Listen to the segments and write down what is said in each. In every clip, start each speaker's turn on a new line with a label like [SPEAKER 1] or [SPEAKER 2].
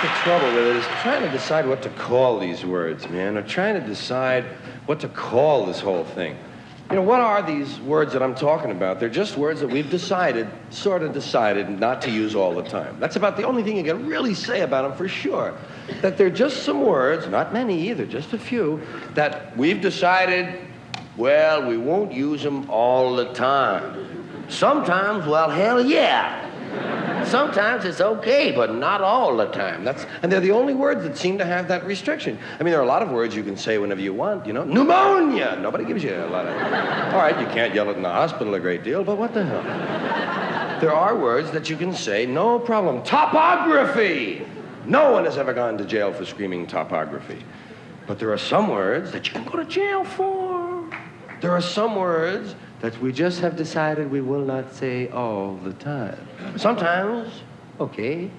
[SPEAKER 1] the trouble with it is trying to decide what to call these words, man, or trying to decide what to call this whole thing. You know, what are these words that I'm talking about? They're just words that we've sort of decided not to use all the time. That's about the only thing you can really say about them for sure. That they're just some words, not many either, just a few, that we've decided, well, we won't use them all the time. Sometimes, well, hell yeah. Sometimes it's okay, but not all the time. And they're the only words that seem to have that restriction. I mean, there are a lot of words you can say whenever you want, you know. Pneumonia! Nobody gives you a lot of... All right, you can't yell it in the hospital a great deal, but what the hell? There are words that you can say, no problem. Topography! No one has ever gone to jail for screaming topography. But there are some words that you can go to jail for. There are some words that we just have decided we will not say all the time. Sometimes, okay.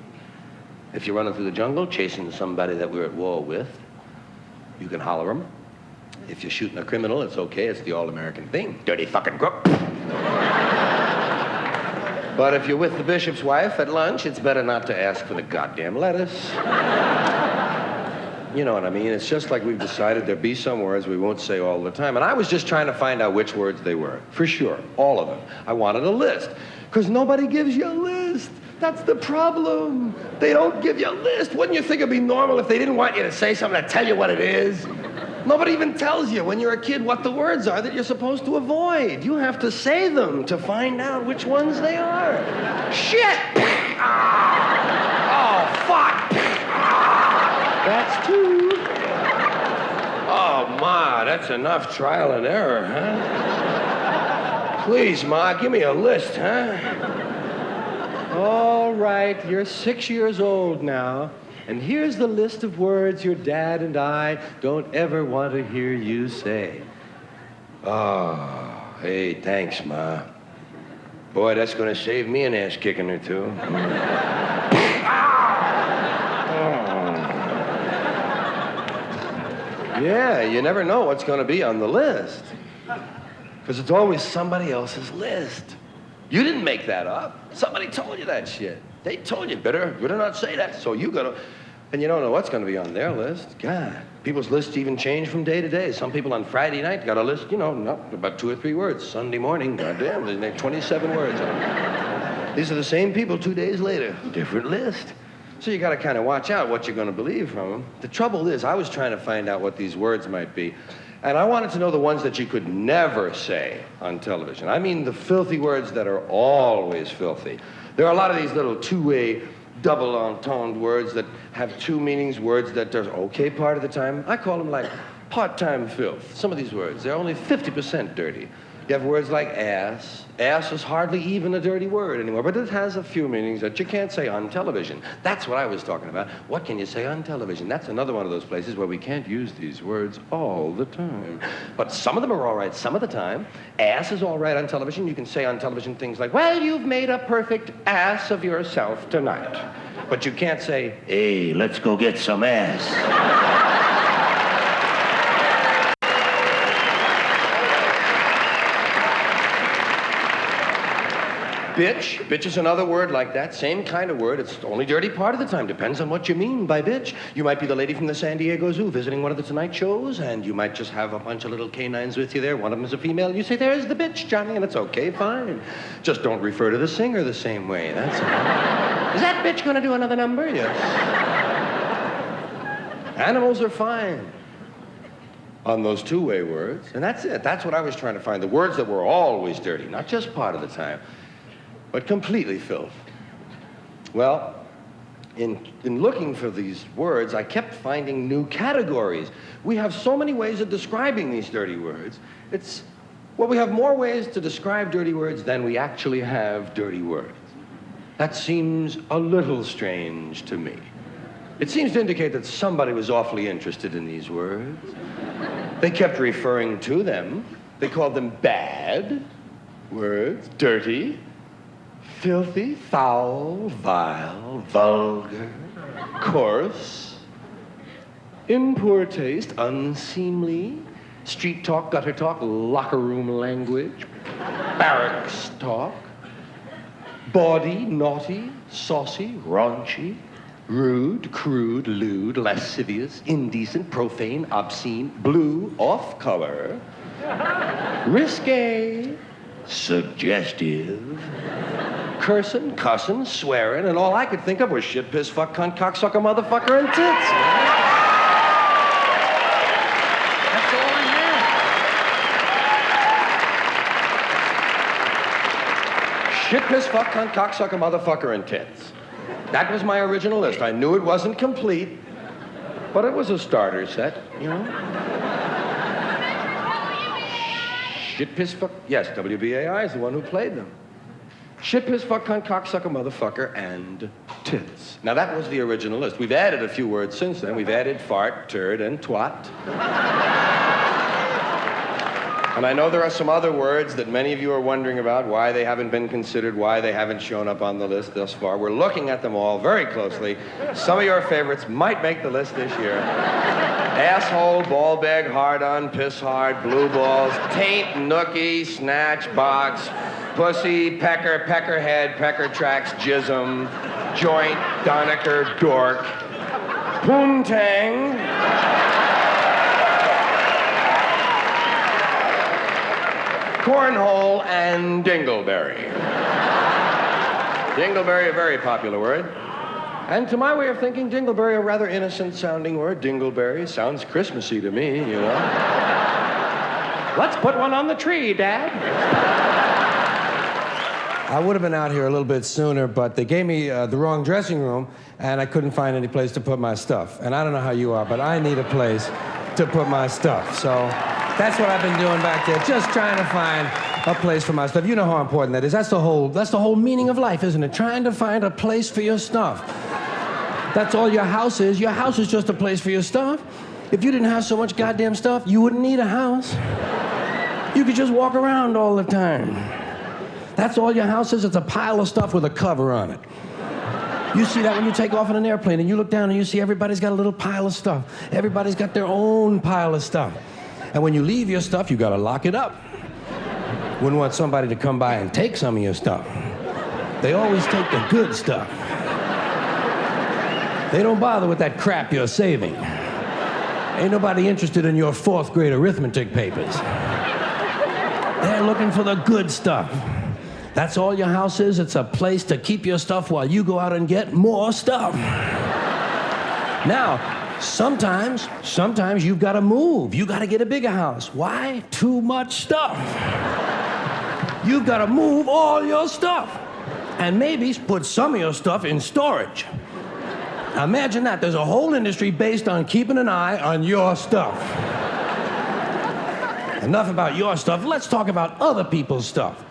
[SPEAKER 1] If you're running through the jungle, chasing somebody that we're at war with, you can holler them. If you're shooting a criminal, it's okay. It's the all-American thing. Dirty fucking crook. But if you're with the bishop's wife at lunch, it's better not to ask for the goddamn lettuce. You know what I mean? It's just like we've decided there'll be some words we won't say all the time. And I was just trying to find out which words they were. For sure, all of them. I wanted a list. Because nobody gives you a list. That's the problem. They don't give you a list. Wouldn't you think it'd be normal if they didn't want you to say something to tell you what it is? Nobody even tells you when you're a kid what the words are that you're supposed to avoid. You have to say them to find out which ones they are. Shit! Oh, fuck! That's two. Oh, Ma, that's enough trial and error, huh? Please, Ma, give me a list, huh? All right, you're 6 years old now, and here's the list of words your dad and I don't ever want to hear you say. Oh, hey, thanks, Ma. Boy, that's going to save me an ass kicking or two. Yeah, you never know what's going to be on the list. Because it's always somebody else's list. You didn't make that up. Somebody told you that shit. They told you, better not say that. So you gotta, and you don't know what's going to be on their list. God, people's lists even change from day to day. Some people on Friday night got a list, you know, about 2 or 3 words. Sunday morning, goddamn, they make 27 words on it. These are the same people 2 days later. Different list. So you got to kind of watch out what you're going to believe from them. The trouble is, I was trying to find out what these words might be. And I wanted to know the ones that you could never say on television. I mean the filthy words that are always filthy. There are a lot of these little two-way, double-entendre words that have two meanings, words that are okay part of the time. I call them like part-time filth. Some of these words, they're only 50% dirty. You have words like ass. Ass is hardly even a dirty word anymore, but it has a few meanings that you can't say on television. That's what I was talking about. What can you say on television? That's another one of those places where we can't use these words all the time. But some of them are all right some of the time. Ass is all right on television. You can say on television things like, well, you've made a perfect ass of yourself tonight. But you can't say, hey, let's go get some ass. Bitch. Bitch is another word like that. Same kind of word. It's only dirty part of the time. Depends on what you mean by bitch. You might be the lady from the San Diego Zoo visiting one of the Tonight shows, and you might just have a bunch of little canines with you there. One of them is a female. You say, there's the bitch, Johnny, and it's okay, fine. Just don't refer to the singer the same way. That's all. Is that bitch going to do another number? Yes. Animals are fine on those two-way words, and that's it. That's what I was trying to find. The words that were always dirty, not just part of the time, but completely filth. Well, in looking for these words, I kept finding new categories. We have so many ways of describing these dirty words. Well, we have more ways to describe dirty words than we actually have dirty words. That seems a little strange to me. It seems to indicate that somebody was awfully interested in these words. They kept referring to them. They called them bad words, dirty, filthy, foul, vile, vulgar, coarse, in poor taste, unseemly, street talk, gutter talk, locker room language, barracks talk, bawdy, naughty, saucy, raunchy, Rude, crude, lewd, lascivious, indecent, profane, obscene, blue, off-color, risque, suggestive, cursing, cussing, swearing, and all I could think of was shit, piss, fuck, cunt, cocksucker, motherfucker, and tits. That's all I had. Shit, piss, fuck, cunt, cocksucker, motherfucker, and tits. That was my original list. I knew it wasn't complete, but it was a starter set, you know? Shit, piss, fuck. Yes, WBAI is the one who played them. Shit, piss, fuck, cunt, cocksucker, motherfucker, and tits. Now, that was the original list. We've added a few words since then. We've added fart, turd, and twat. And I know there are some other words that many of you are wondering about, why they haven't been considered, why they haven't shown up on the list thus far. We're looking at them all very closely. Some of your favorites might make the list this year. Asshole, ball bag, hard-on, piss hard, blue balls, taint, nookie, snatch, box, pussy, pecker, peckerhead, pecker tracks, jism, joint, Donecker, dork, poontang, cornhole, and dingleberry. Dingleberry, a very popular word. And to my way of thinking, dingleberry, a rather innocent-sounding word. Dingleberry sounds Christmassy to me, you know. Let's put one on the tree, Dad.
[SPEAKER 2] I would have been out here a little bit sooner, but they gave me the wrong dressing room, and I couldn't find any place to put my stuff. And I don't know how you are, but I need a place to put my stuff. So that's what I've been doing back there, just trying to find a place for my stuff. You know how important that is. That's the whole meaning of life, isn't it? Trying to find a place for your stuff. That's all your house is. Your house is just a place for your stuff. If you didn't have so much goddamn stuff, you wouldn't need a house. You could just walk around all the time. That's all your house is. It's a pile of stuff with a cover on it. You see that when you take off in an airplane and you look down and you see everybody's got a little pile of stuff. Everybody's got their own pile of stuff. And when you leave your stuff, you gotta lock it up. Wouldn't want somebody to come by and take some of your stuff. They always take the good stuff. They don't bother with that crap you're saving. Ain't nobody interested in your 4th grade arithmetic papers. They're looking for the good stuff. That's all your house is. It's a place to keep your stuff while you go out and get more stuff. Now, sometimes you've got to move. You got to get a bigger house. Why? Too much stuff. You've got to move all your stuff. And maybe put some of your stuff in storage. Now imagine that. There's a whole industry based on keeping an eye on your stuff. Enough about your stuff. Let's talk about other people's stuff.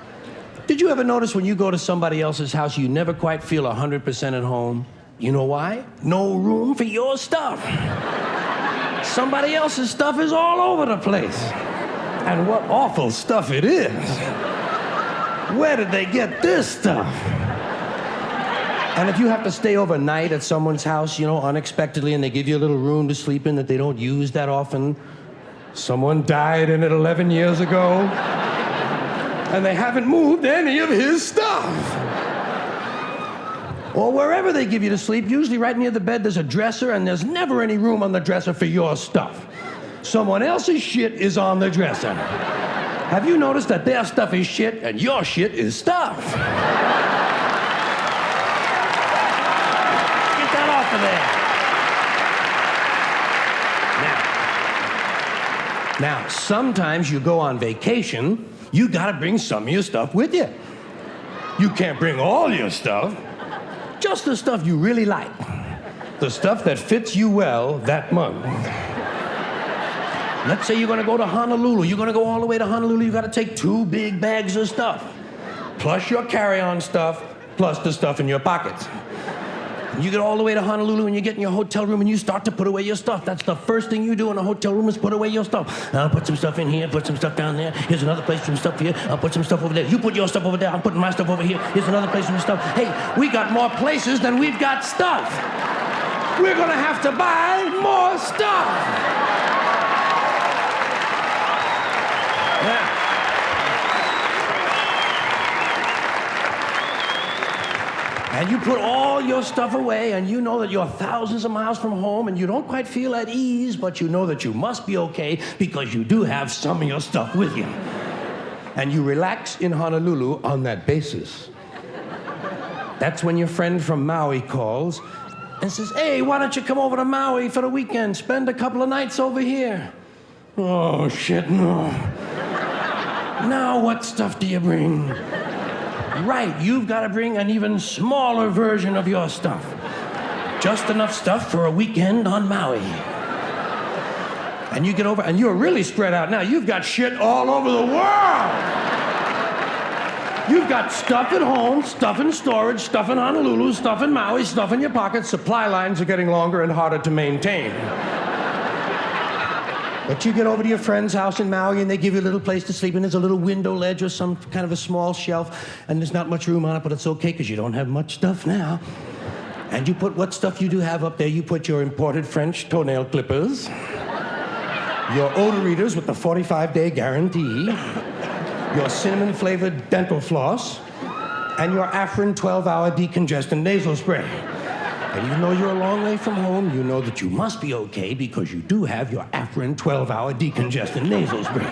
[SPEAKER 2] Did you ever notice when you go to somebody else's house, you never quite feel 100% at home? You know why? No room for your stuff. Somebody else's stuff is all over the place. And what awful stuff it is. Where did they get this stuff? And if you have to stay overnight at someone's house, you know, unexpectedly, and they give you a little room to sleep in that they don't use that often, someone died in it 11 years ago, and they haven't moved any of his stuff. Or wherever they give you to sleep, usually right near the bed, there's a dresser, and there's never any room on the dresser for your stuff. Someone else's shit is on the dresser. Have you noticed that their stuff is shit and your shit is stuff? Get that off of there. Now, sometimes you go on vacation, you gotta bring some of your stuff with you. You can't bring all your stuff, just the stuff you really like. The stuff that fits you well that month. Let's say you're gonna go to Honolulu. You're gonna go all the way to Honolulu. You gotta take 2 big bags of stuff, plus your carry-on stuff, plus the stuff in your pockets. You get all the way to Honolulu and you get in your hotel room and you start to put away your stuff. That's the first thing you do in a hotel room is put away your stuff. I'll put some stuff in here, put some stuff down there. Here's another place for some stuff here. I'll put some stuff over there. You put your stuff over there. I'm putting my stuff over here. Here's another place for some stuff. Hey, we got more places than we've got stuff. We're gonna have to buy more stuff. Yeah. And you put all your stuff away, and you know that you're thousands of miles from home, and you don't quite feel at ease, but you know that you must be okay because you do have some of your stuff with you. And you relax in Honolulu on that basis. That's when your friend from Maui calls and says, hey, why don't you come over to Maui for the weekend? Spend a couple of nights over here. Oh, shit, no. Now what stuff do you bring? Right, you've got to bring an even smaller version of your stuff. Just enough stuff for a weekend on Maui. And you get over, and you're really spread out now. You've got shit all over the world. You've got stuff at home, stuff in storage, stuff in Honolulu, stuff in Maui, stuff in your pockets. Supply lines are getting longer and harder to maintain. But you get over to your friend's house in Maui, and they give you a little place to sleep, and there's a little window ledge or some kind of a small shelf, and there's not much room on it, but it's okay because you don't have much stuff now. And you put what stuff you do have up there. You put your imported French toenail clippers, your odor readers with the 45-day guarantee, your cinnamon-flavored dental floss, and your Afrin 12-hour decongestant nasal spray. And even though you're a long way from home, you know that you must be okay because you do have your Afrin 12-hour decongestant nasal spray.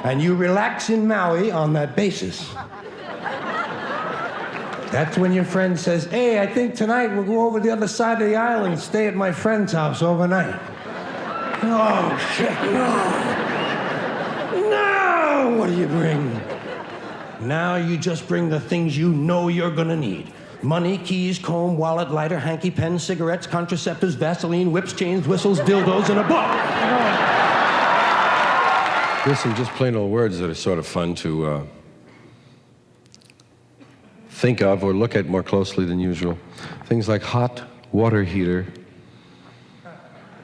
[SPEAKER 2] And you relax in Maui on that basis. That's when your friend says, hey, I think tonight we'll go over the other side of the island and stay at my friend's house overnight. Oh, shit, no. No, what do you bring? Now you just bring the things you know you're gonna need. Money, keys, comb, wallet, lighter, hanky, pen, cigarettes, contraceptives, Vaseline, whips, chains, whistles, dildos, and a book.
[SPEAKER 1] There's some just plain old words that are sort of fun to think of or look at more closely than usual. Things like hot water heater.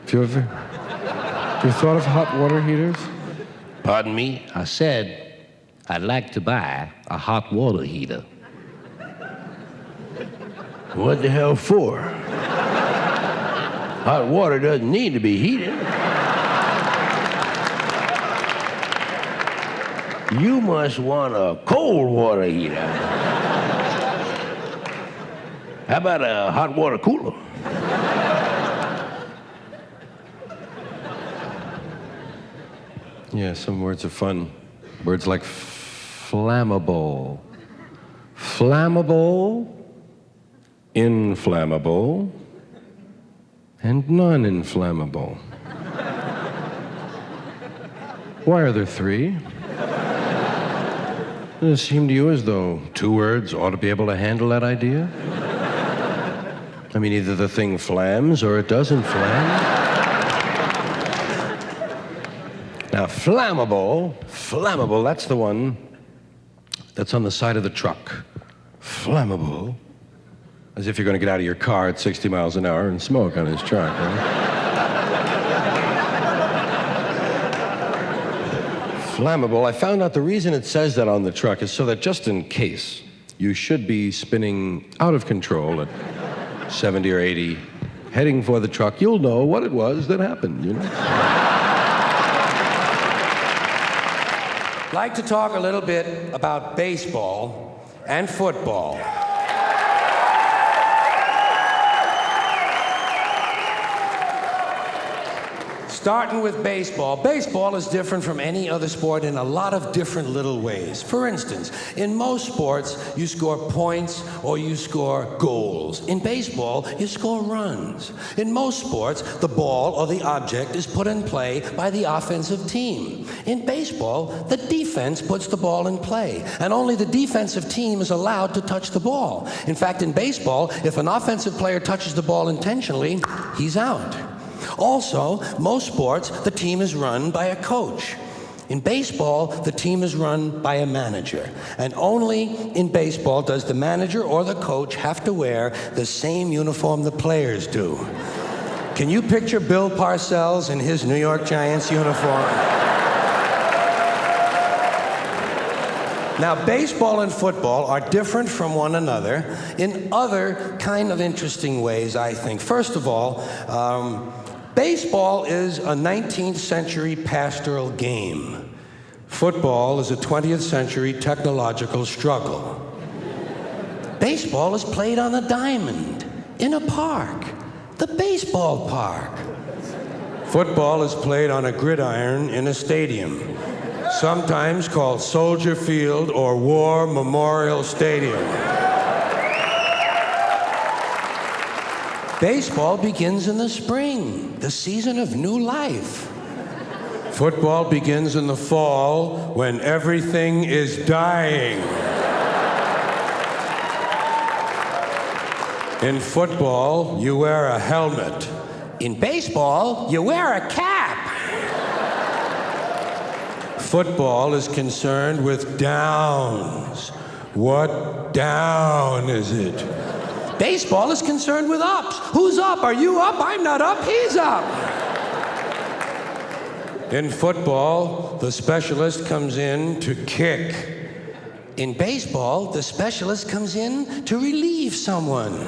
[SPEAKER 1] Have you ever thought of hot water heaters?
[SPEAKER 3] Pardon me? I said I'd like to buy a hot water heater. What the hell for? Hot water doesn't need to be heated. You must want a cold water heater. How about a hot water cooler?
[SPEAKER 1] Yeah, some words are fun. Words like flammable. Flammable, inflammable, and non-inflammable. Why are there three? Does it seem to you as though two words ought to be able to handle that idea? I mean, either the thing flams or it doesn't flam. Now, flammable, that's the one that's on the side of the truck. Flammable. As if you're going to get out of your car at 60 miles an hour and smoke on his truck, right? Flammable. I found out the reason it says that on the truck is so that just in case you should be spinning out of control at 70 or 80, heading for the truck, you'll know what it was that happened, you know?
[SPEAKER 2] I'd like to talk a little bit about baseball and football. Starting with baseball. Baseball is different from any other sport in a lot of different little ways. For instance, in most sports, you score points or you score goals. In baseball, you score runs. In most sports, the ball or the object is put in play by the offensive team. In baseball, the defense puts the ball in play, and only the defensive team is allowed to touch the ball. In fact, in baseball, if an offensive player touches the ball intentionally, he's out. Also, most sports, the team is run by a coach. In baseball, the team is run by a manager. And only in baseball does the manager or the coach have to wear the same uniform the players do. Can you picture Bill Parcells in his New York Giants uniform? Now, baseball and football are different from one another in other kind of interesting ways, I think. First of all, baseball is a 19th century pastoral game. Football is a 20th century technological struggle. Baseball is played on the diamond, in a park, the baseball park. Football is played on a gridiron in a stadium, sometimes called Soldier Field or War Memorial Stadium. Baseball begins in the spring, the season of new life. Football begins in the fall when everything is dying. In football, you wear a helmet. In baseball, you wear a cap. Football is concerned with downs. What down is it? Baseball is concerned with ups. Who's up? Are you up? I'm not up. He's up. In football, the specialist comes in to kick. In baseball, the specialist comes in to relieve someone.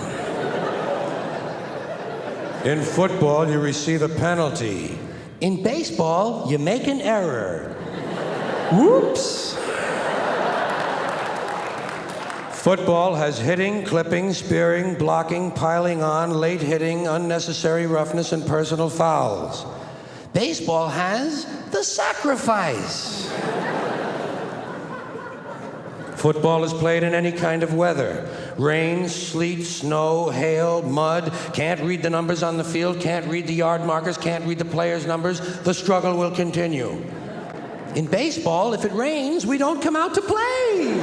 [SPEAKER 2] In football, you receive a penalty. In baseball, you make an error. Whoops. Football has hitting, clipping, spearing, blocking, piling on, late hitting, unnecessary roughness, and personal fouls. Baseball has the sacrifice. Football is played in any kind of weather. Rain, sleet, snow, hail, mud. Can't read the numbers on the field, can't read the yard markers, can't read the players' numbers. The struggle will continue. In baseball, if it rains, we don't come out to play.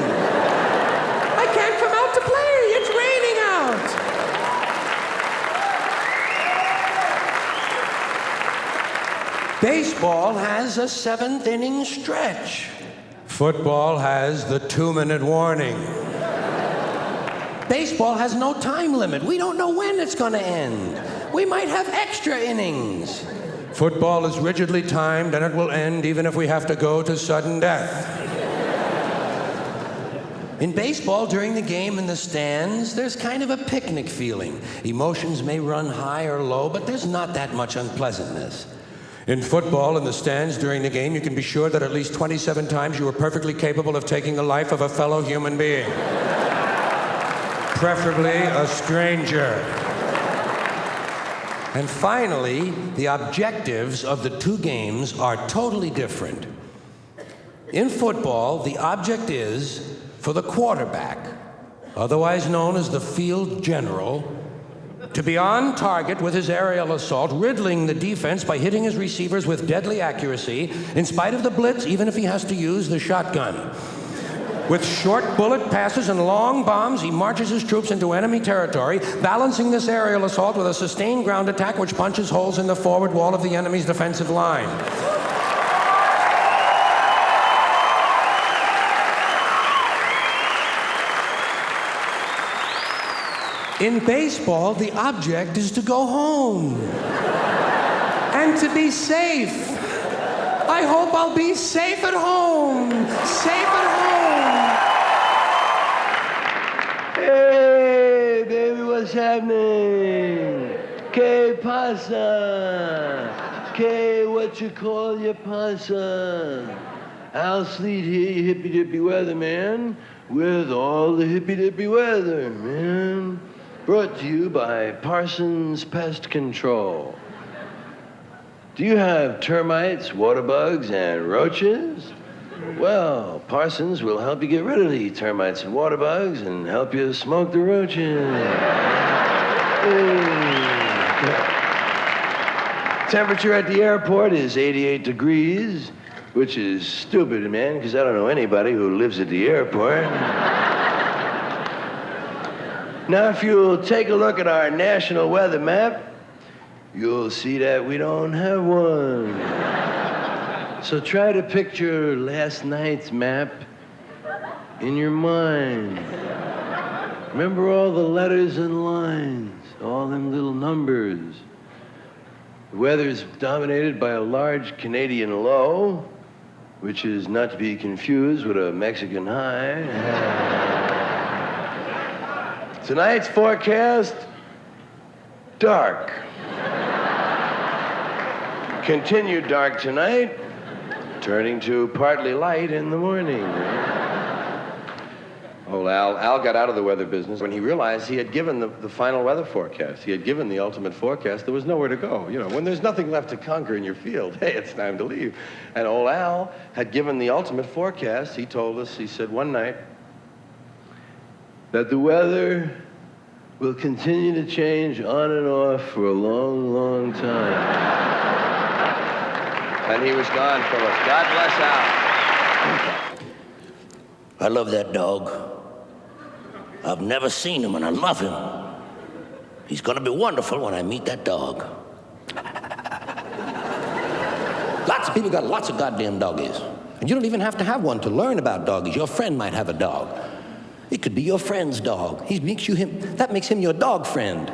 [SPEAKER 2] I can't come out to play. It's raining out. Baseball has a 7th inning stretch. Football has the 2-minute warning. Baseball has no time limit. We don't know when it's going to end. We might have extra innings. Football is rigidly timed, and it will end even if we have to go to sudden death. In baseball, during the game in the stands, there's kind of a picnic feeling. Emotions may run high or low, but there's not that much unpleasantness. In football, in the stands during the game, you can be sure that at least 27 times you were perfectly capable of taking the life of a fellow human being. Preferably a stranger. And finally, the objectives of the two games are totally different. In football, the object is for the quarterback, otherwise known as the field general, to be on target with his aerial assault, riddling the defense by hitting his receivers with deadly accuracy, in spite of the blitz, even if he has to use the shotgun. With short bullet passes and long bombs, he marches his troops into enemy territory, balancing this aerial assault with a sustained ground attack which punches holes in the forward wall of the enemy's defensive line. In baseball, the object is to go home and to be safe. I hope I'll be safe at home. Safe at home.
[SPEAKER 1] Hey, baby, what's happening? Que pasa? Que what you call your pasa? Al Sleet here, you hippy-dippy weather, man, with all the hippy-dippy weather, man. Brought to you by Parsons Pest Control. Do you have termites, water bugs, and roaches? Well, Parsons will help you get rid of the termites and water bugs and help you smoke the roaches. Temperature at the airport is 88 degrees, which is stupid, man, because I don't know anybody who lives at the airport. Now, if you'll take a look at our national weather map, you'll see that we don't have one. So try to picture last night's map in your mind. Remember all the letters and lines, all them little numbers. The weather's dominated by a large Canadian low, which is not to be confused with a Mexican high. Tonight's forecast, dark. Continued dark tonight, turning to partly light in the morning. Old Al got out of the weather business when he realized he had given the final weather forecast. He had given the ultimate forecast. There was nowhere to go. You know, when there's nothing left to conquer in your field, hey, it's time to leave. And old Al had given the ultimate forecast. He told us, he said one night, that the weather will continue to change on and off for a long, long time. And he was gone from us. God bless Al.
[SPEAKER 3] I love that dog. I've never seen him, and I love him. He's gonna be wonderful when I meet that dog. Lots of people got lots of goddamn doggies. And you don't even have to have one to learn about doggies. Your friend might have a dog. It could be your friend's dog. That makes him your dog friend.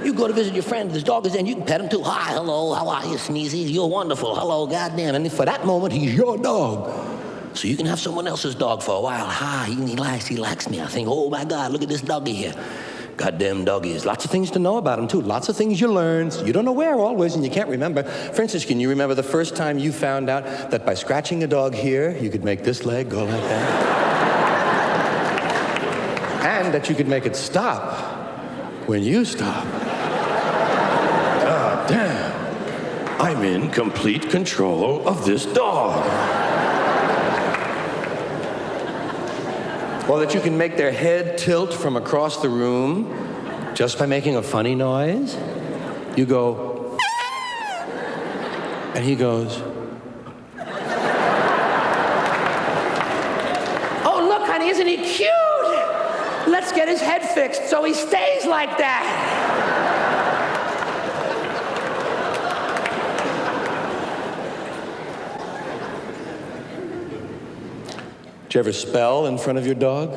[SPEAKER 3] You go to visit your friend, his dog is there, and you can pet him too. Hi, hello, how are you, Sneezy? You're wonderful, hello, goddamn. And for that moment, he's your dog. So you can have someone else's dog for a while. Hi, he likes me. I think, oh my God, look at this doggy here. Goddamn doggies. Lots of things to know about them, too. Lots of things you learn. You don't know where always, and you can't remember. For instance, can you remember the first time you found out that by scratching a dog here, you could make this leg go like that? And that you could make it stop when you stop. God damn. I'm in complete control of this dog. Or that you can make their head tilt from across the room just by making a funny noise. You go, and he goes, oh, look, honey, isn't he cute? Let's get his head fixed so he stays like that. Did you ever spell in front of your dog?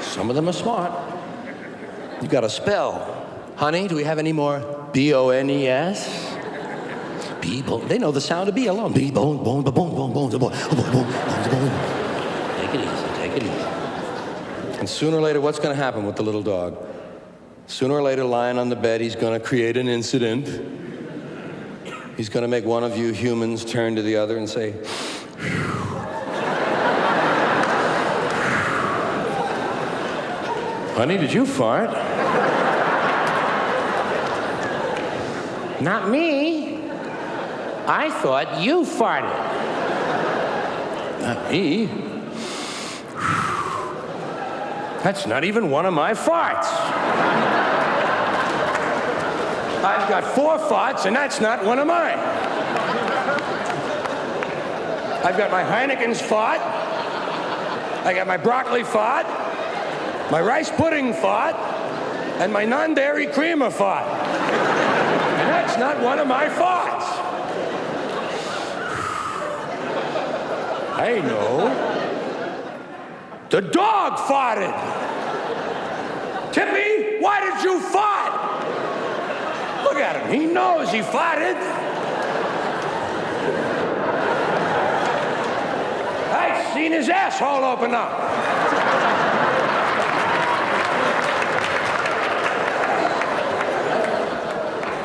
[SPEAKER 3] Some of them are smart. You got to spell. Honey, do we have any more B-O-N-E-S? B-bone. They know the sound of B alone. B-bone, bone, bone, bone, bone, bone, bone, bone. Take it easy, take it easy. And sooner or later, what's going to happen with the little dog? Sooner or later, lying on the bed, he's going to create an incident. He's going to make one of you humans turn to the other and say, honey, did you fart? Not me. I thought you farted. Not me. That's not even one of my farts. I've got 4 farts, and that's not one of mine. I've got my Heineken's fart. I got my broccoli fart, my rice pudding fart, and my non-dairy creamer fart. And that's not one of my farts. I know. The dog farted. Tippy, why did you fart? Look at him. He knows he farted. I seen his asshole open up.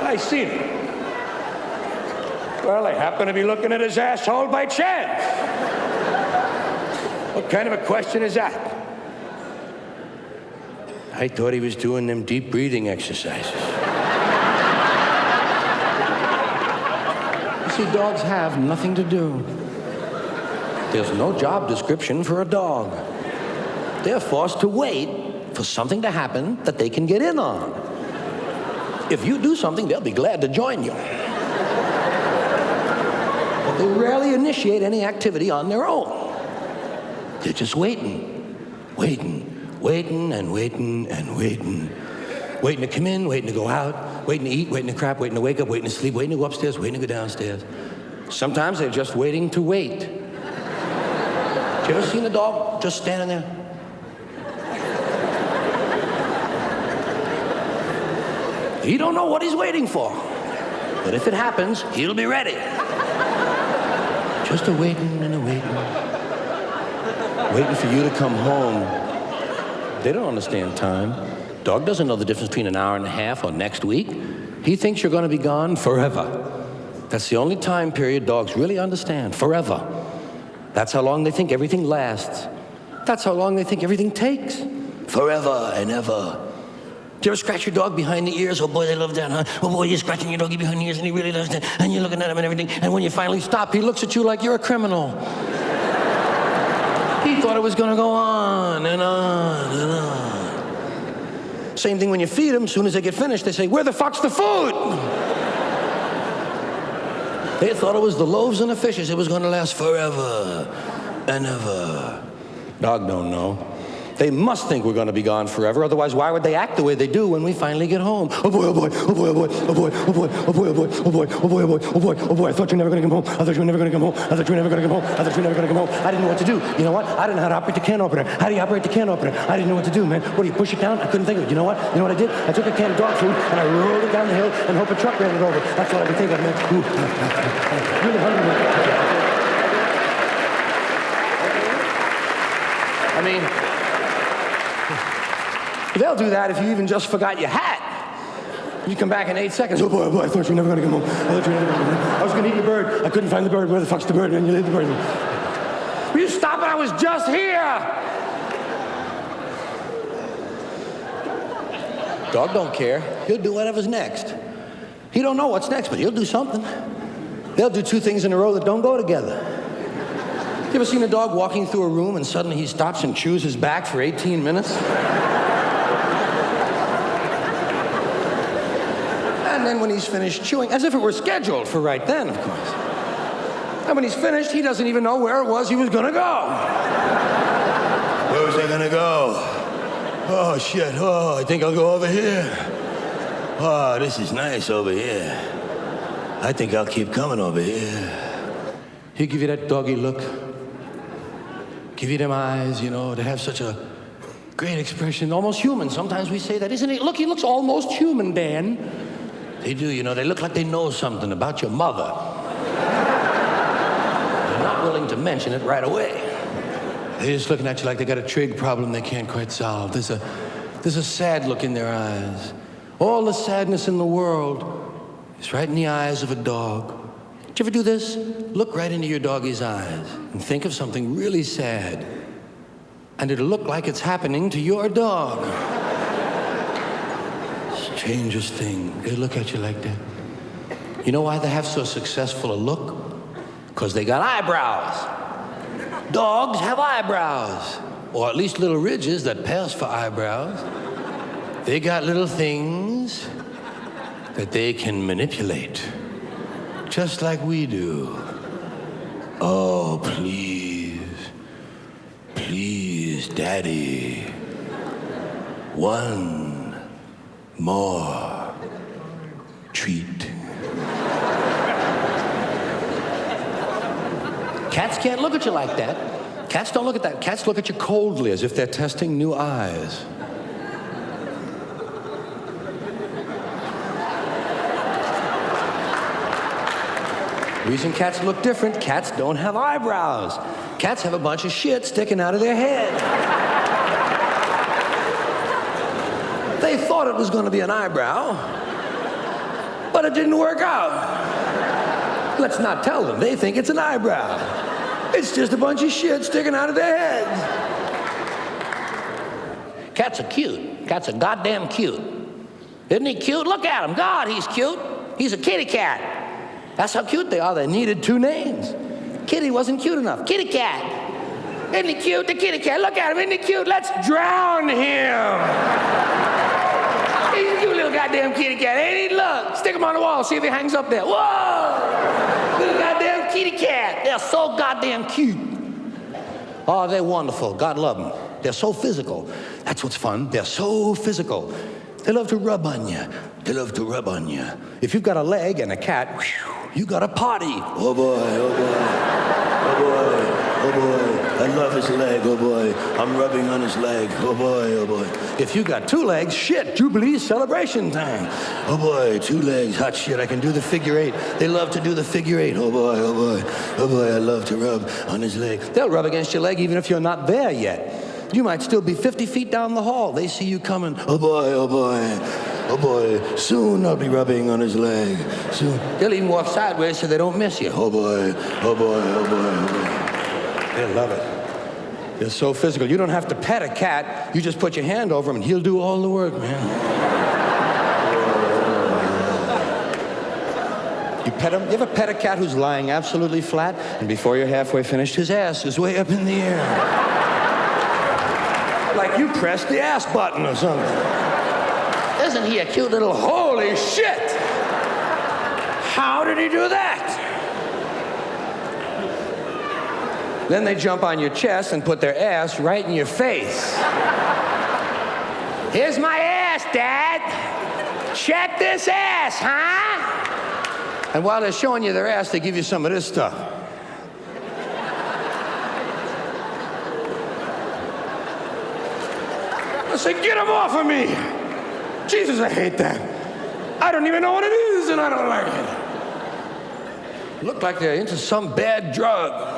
[SPEAKER 3] I seen it. Well, I happened to be looking at his asshole by chance. What kind of a question is that? I thought he was doing them deep breathing exercises. You see, dogs have nothing to do. There's no job description for a dog. They're forced to wait for something to happen that they can get in on. If you do something, they'll be glad to join you. But they rarely initiate any activity on their own. They're just waiting, waiting, waiting and waiting and waiting. Waiting to come in, waiting to go out, waiting to eat, waiting to crap, waiting to wake up, waiting to sleep, waiting to go upstairs, waiting to go downstairs. Sometimes they're just waiting to wait. Have you ever seen a dog just standing there? He don't know what he's waiting for. But if it happens, he'll be ready. Just a waiting and a waiting. Waiting for you to come home. They don't understand time. Dog doesn't know the difference between an hour and a half or next week. He thinks you're going to be gone forever. That's the only time period dogs really understand. Forever. That's how long they think everything lasts. That's how long they think everything takes. Forever and ever. Do you ever scratch your dog behind the ears? Oh boy, they love that, huh? Oh boy, you're scratching your doggy behind the ears and he really loves that. And you're looking at him and everything. And when you finally stop, he looks at you like you're a criminal. He thought it was gonna go on and on and on. Same thing when you feed them. As soon as they get finished, they say, where the fuck's the food? They thought it was the loaves and the fishes. It was gonna last forever and ever. Dog don't know. They must think we're going to be gone forever. Otherwise, why would they act the way they do when we finally get home? Oh boy, oh boy, oh boy, oh boy, oh boy, oh boy, oh boy, oh boy, oh boy, oh boy, oh boy, oh boy, oh boy. I thought you were never going to come home. I thought you were never going to come home. I thought you were never going to come home. I thought you were never going to come home. I didn't know what to do. You know what? I didn't know how to operate the can opener. How do you operate the can opener? I didn't know what to do, man. What do you push it down? I couldn't think of it. You know what? You know what I did? I took a can of dog food and I rolled it down the hill and hope a truck ran it over. That's what I could think of, man. Ooh. Really hungry, man. I mean, they'll do that if you even just forgot your hat. You come back in 8 seconds. Oh boy, I thought you were never going to come home. I thought you were never going to come home. I was going to eat the bird. I couldn't find the bird. Where the fuck's the bird? And you ate the bird. Will you stop it? I was just here. Dog don't care. He'll do whatever's next. He don't know what's next, but he'll do something. They'll do two things in a row that don't go together. You ever seen a dog walking through a room and suddenly he stops and chews his back for 18 minutes? And then when he's finished chewing, as if it were scheduled for right then, of course. And when he's finished, he doesn't even know where it was he was gonna go. Where was I gonna go? Oh, shit. Oh, I think I'll go over here. Oh, this is nice over here. I think I'll keep coming over here. He'll give you that doggy look. Give you them eyes, you know, to have such a great expression, almost human. Sometimes we say that, isn't he? Look, he looks almost human, Dan. They do, you know, they look like they know something about your mother. They're not willing to mention it right away. They're just looking at you like they got a trig problem they can't quite solve. There's a sad look in their eyes. All the sadness in the world is right in the eyes of a dog. Did you ever do this? Look right into your doggy's eyes and think of something really sad. And it'll look like it's happening to your dog. Strangest thing. They look at you like that. You know why they have so successful a look? Because they got eyebrows. Dogs have eyebrows. Or at least little ridges that pass for eyebrows. They got little things that they can manipulate. Just like we do. Oh, please. Please, Daddy. One more treat. Cats can't look at you like that. Cats don't look at that. Cats look at you coldly as if they're testing new eyes. The reason cats look different, cats don't have eyebrows. Cats have a bunch of shit sticking out of their head. They thought it was going to be an eyebrow, but it didn't work out. Let's not tell them. They think it's an eyebrow. It's just a bunch of shit sticking out of their heads. Cats are cute. Cats are goddamn cute. Isn't he cute? Look at him. God, he's cute. He's a kitty cat. That's how cute they are. They needed two names. Kitty wasn't cute enough. Kitty cat. Isn't he cute? The kitty cat. Look at him. Isn't he cute? Let's drown him. He's a cute little goddamn kitty cat. Ain't he? Look. Stick him on the wall. See if he hangs up there. Whoa. Little goddamn kitty cat. They're so goddamn cute. Oh, they're wonderful. God love them. They're so physical. That's what's fun. They're so physical. They love to rub on you. They love to rub on you. If you've got a leg and a cat, whew, you got a party. Oh boy, oh boy, oh boy, oh boy. I love his leg, oh boy. I'm rubbing on his leg, oh boy, oh boy. If you got two legs, shit, Jubilee celebration time. Oh boy, two legs, hot shit, I can do the figure eight. They love to do the figure eight, oh boy, oh boy. Oh boy, I love to rub on his leg. They'll rub against your leg even if you're not there yet. You might still be 50 feet down the hall. They see you coming. Oh boy, oh boy, oh boy. Soon I'll be rubbing on his leg. Soon. They'll even walk sideways so they don't miss you. Oh boy, oh boy, oh boy, oh boy. They love it. They're so physical. You don't have to pet a cat. You just put your hand over him and he'll do all the work, man. You pet him? You ever pet a cat who's lying absolutely flat, and before you're halfway finished, his ass is way up in the air? Like you pressed the ass button or something. Isn't he a cute little holy shit? How did he do that? Then they jump on your chest and put their ass right in your face. Here's my ass, Dad. Check this ass, huh? And while they're showing you their ass, they give you some of this stuff. I say, get him off of me! Jesus, I hate that. I don't even know what it is, and I don't like it. Look like they're into some bad drug.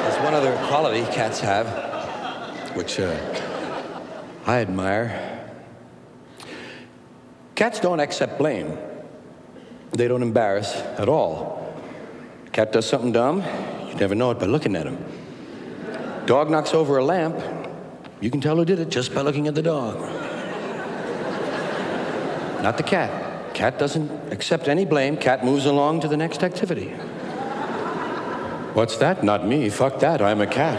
[SPEAKER 3] There's one other quality cats have, which I admire. Cats don't accept blame. They don't embarrass at all. Cat does something dumb, you never know it by looking at him. Dog knocks over a lamp, you can tell who did it just by looking at the dog. Not the cat. Cat doesn't accept any blame. Cat moves along to the next activity. What's that? Not me. Fuck that. I'm a cat.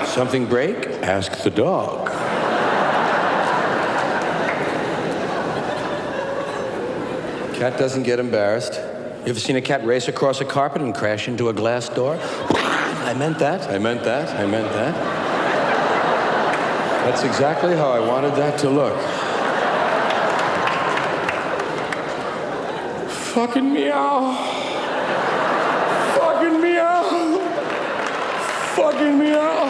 [SPEAKER 3] Oh. Something break? Ask the dog. Cat doesn't get embarrassed. You ever seen a cat race across a carpet and crash into a glass door? I meant that. I meant that. I meant that. That's exactly how I wanted that to look. Fucking meow. Fucking meow. Fucking meow.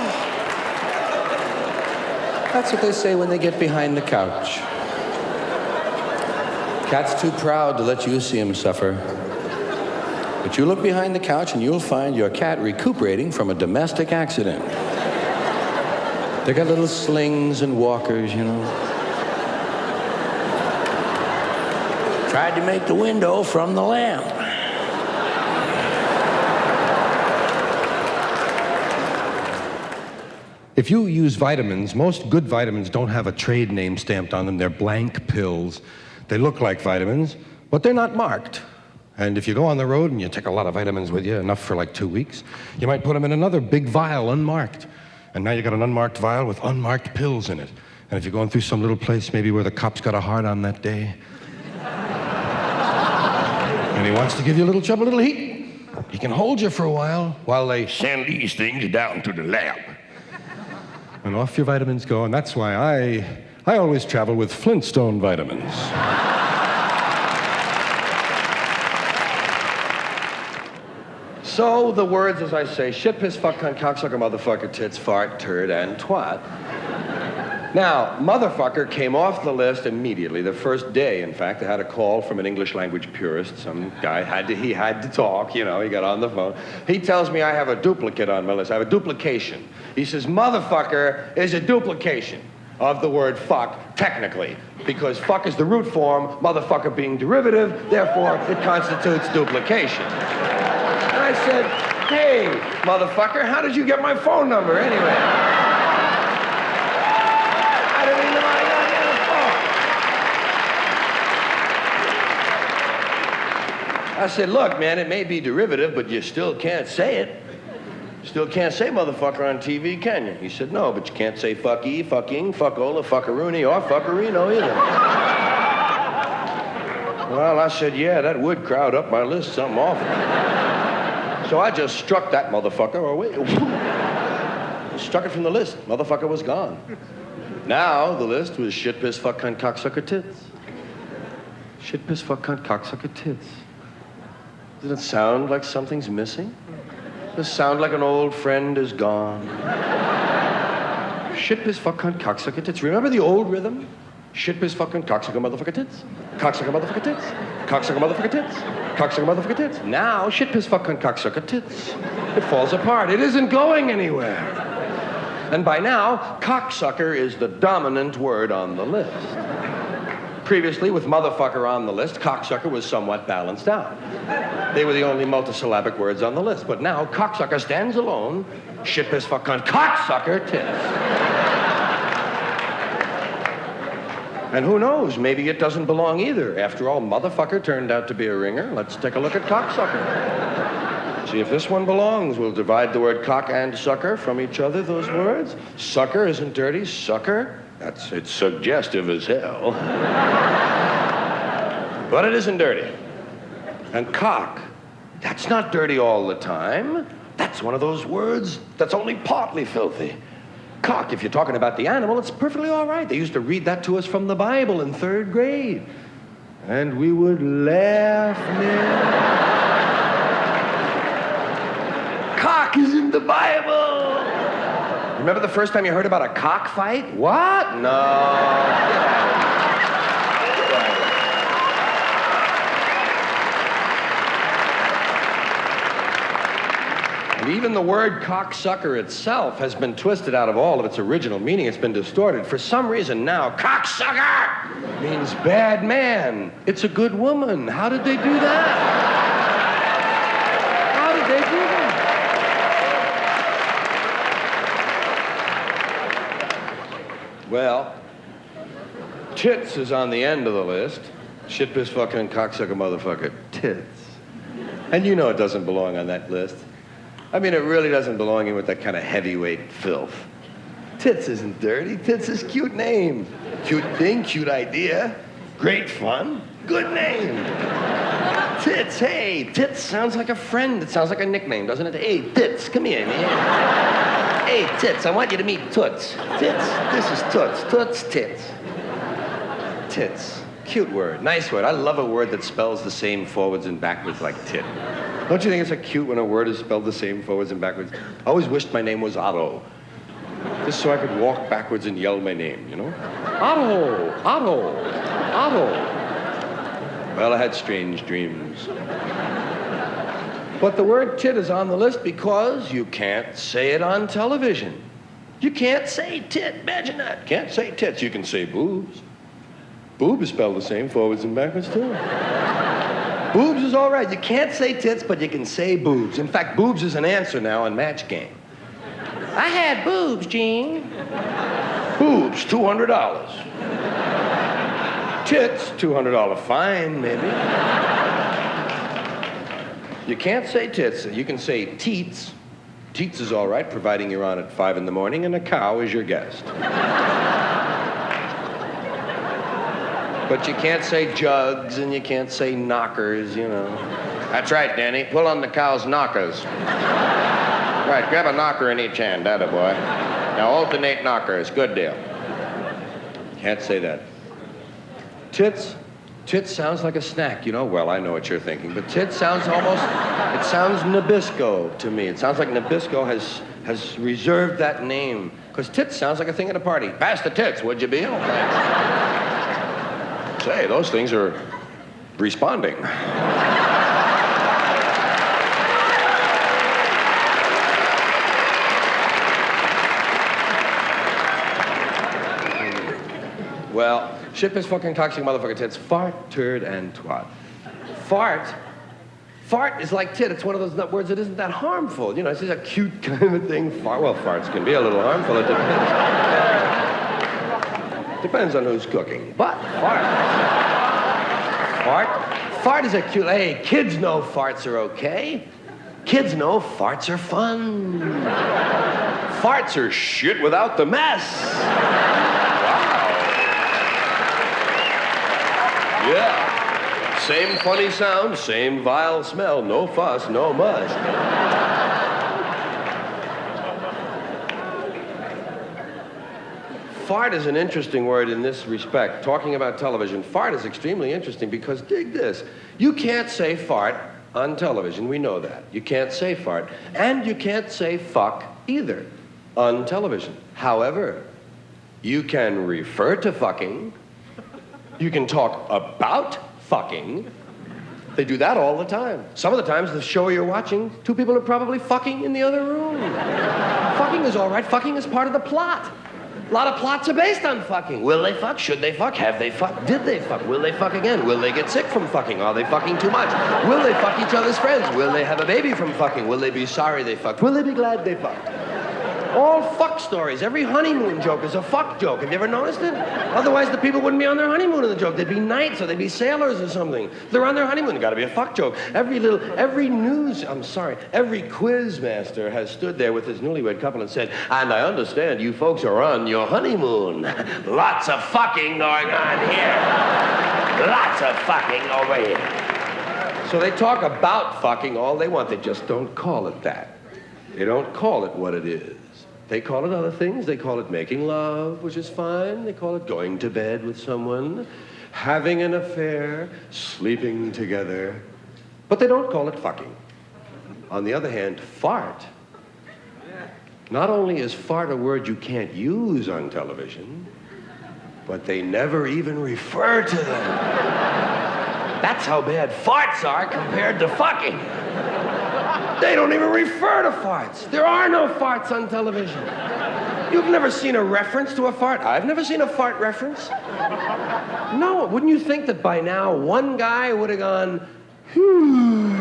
[SPEAKER 3] That's what they say when they get behind the couch. Cat's too proud to let you see him suffer. But you look behind the couch and you'll find your cat recuperating from a domestic accident. They got little slings and walkers, you know. Tried to make the window from the lamp.
[SPEAKER 2] If you use vitamins, most good vitamins don't have a trade name stamped on them. They're blank pills. They look like vitamins, but they're not marked. And if you go on the road and you take a lot of vitamins with you, enough for like 2 weeks, you might put them in another big vial, unmarked. And now you got an unmarked vial with unmarked pills in it. And if you're going through some little place maybe where the cop's got a hard on that day, and he wants to give you a little trouble, a little heat, he can hold you for a while they send these things down to the lab. And off your vitamins go, and that's why I always travel with Flintstone vitamins.
[SPEAKER 1] So the words, as I say, shit, piss, fuck, cunt, cocksucker, motherfucker, tits, fart, turd, and twat. Now, motherfucker came off the list immediately, the first day, in fact. I had a call from an English language purist. Some guy he had to talk, you know, he got on the phone. He tells me I have a duplicate on my list. I have a duplication. He says, motherfucker is a duplication of the word fuck, technically, because fuck is the root form, motherfucker being derivative, therefore it constitutes duplication. And I said, hey, motherfucker, how did you get my phone number anyway? I didn't even know I got your phone. I said, look, man, it may be derivative, but you still can't say it. Still can't say motherfucker on TV, can you? He said, no, but you can't say fucky, fucking, fuckola, fuckaroony, or fuckerino either. Well, I said, yeah, that would crowd up my list something awful. So I just struck that motherfucker away. Struck it from the list. Motherfucker was gone. Now the list was shit, piss, fuck, cunt, cocksucker, tits. Shit, piss, fuck, cunt, cocksucker, tits. Doesn't it sound like something's missing? Does it sound like an old friend is gone? Shit, piss, fuck, cunt, cocksucker, tits. Remember the old rhythm? Shit, piss, fuck, cunt, cocksucker, motherfucker, tits. Cocksucker, motherfucker, tits. Cocksucker, motherfucker, tits. Cocksucker, motherfucker, tits. Now, shit, piss, fuck, cunt, cocksucker, tits. It falls apart. It isn't going anywhere. And by now, cocksucker is the dominant word on the list. Previously, with motherfucker on the list, cocksucker was somewhat balanced out. They were the only multisyllabic words on the list. But now, cocksucker stands alone. Shit, piss, fuck, cunt, cocksucker, tits. And who knows, maybe it doesn't belong either. After all, motherfucker turned out to be a ringer. Let's take a look at cocksucker. See if this one belongs. We'll divide the word cock and sucker from each other, those words. Sucker isn't dirty. Sucker, it's suggestive as hell. But it isn't dirty. And cock, that's not dirty all the time. That's one of those words that's only partly filthy. Cock, if you're talking about the animal, it's perfectly all right. They used to read that to us from the Bible in 3rd grade. And we would laugh, man. Cock is in the Bible. Remember the first time you heard about a cockfight? What? No. Even the word cocksucker itself has been twisted out of all of its original meaning. It's been distorted. For some reason now, cocksucker means bad man. It's a good woman. How did they do that? How did they do that? Well, tits is on the end of the list. Shit, piss, fucking, cocksucker, motherfucker. Tits. And you know it doesn't belong on that list. I mean, it really doesn't belong in with that kind of heavyweight filth. Tits isn't dirty. Tits is cute name. Cute thing, cute idea. Great fun. Good name. Tits, hey, Tits sounds like a friend. It sounds like a nickname, doesn't it? Hey, Tits, come here, man. Hey, Tits, I want you to meet Toots. Tits, this is Toots. Toots, Tits. Tits. Cute word, nice word. I love a word that spells the same forwards and backwards like tit. Don't you think it's so cute when a word is spelled the same forwards and backwards? I always wished my name was Otto. Just so I could walk backwards and yell my name, you know? Otto, Otto, Otto. Well, I had strange dreams. But the word tit is on the list because you can't say it on television. You can't say tit, imagine that. Can't say tits, you can say boobs. Boob is spelled the same forwards and backwards, too. Boobs is all right. You can't say tits, but you can say boobs. In fact, boobs is an answer now on Match Game. I had boobs, Gene. Boobs, $200. Tits, $200 fine, maybe. You can't say tits. You can say teats. Teats is all right, providing you're on at 5 in the morning and a cow is your guest. But you can't say jugs and you can't say knockers, you know. That's right, Danny. Pull on the cow's knockers. Right, grab a knocker in each hand, attaboy. Now alternate knockers. Good deal. Can't say that. Tits. Tits sounds like a snack, you know. Well, I know what you're thinking, but tits sounds almost, it sounds Nabisco to me. It sounds like Nabisco has reserved that name. Because tits sounds like a thing at a party. Pass the tits, would you be? Oh, thanks. Say, those things are responding. Well, shit, piss, fucking, toxic, motherfucker, tits, fart, turd, and twat. Fart is like tit. It's one of those words that isn't that harmful. You know, it's just a cute kind of thing. Well, farts can be a little harmful. It depends. Depends on who's cooking. But fart is a cute, hey, kids know farts are okay. Kids know farts are fun. Farts are shit without the mess. Wow. Yeah. Same funny sound, same vile smell, no fuss, no muss. Fart is an interesting word in this respect. Talking about television, fart is extremely interesting because, dig this, you can't say fart on television. We know that. You can't say fart. And you can't say fuck either on television. However, you can refer to fucking. You can talk about fucking. They do that all the time. Some of the times, the show you're watching, 2 people are probably fucking in the other room. Fucking is all right. Fucking is part of the plot. A lot of plots are based on fucking. Will they fuck? Should they fuck? Have they fucked? Did they fuck? Will they fuck again? Will they get sick from fucking? Are they fucking too much? Will they fuck each other's friends? Will they have a baby from fucking? Will they be sorry they fucked? Will they be glad they fucked? All fuck stories. Every honeymoon joke is a fuck joke. Have you ever noticed it? Otherwise, the people wouldn't be on their honeymoon in the joke. They'd be knights or they'd be sailors or something. They're on their honeymoon. Got to be a fuck joke. Every quiz master has stood there with his newlywed couple and said, and I understand you folks are on your honeymoon. Lots of fucking going on here. Lots of fucking over here. So they talk about fucking all they want. They just don't call it that. They don't call it what it is. They call it other things. They call it making love, which is fine. They call it going to bed with someone, having an affair, sleeping together. But they don't call it fucking. On the other hand, fart. Not only is fart a word you can't use on television, but they never even refer to them. That's how bad farts are compared to fucking. They don't even refer to farts. There are no farts on television. You've never seen a reference to a fart? I've never seen a fart reference. No, wouldn't you think that by now one guy would have gone, "Whew,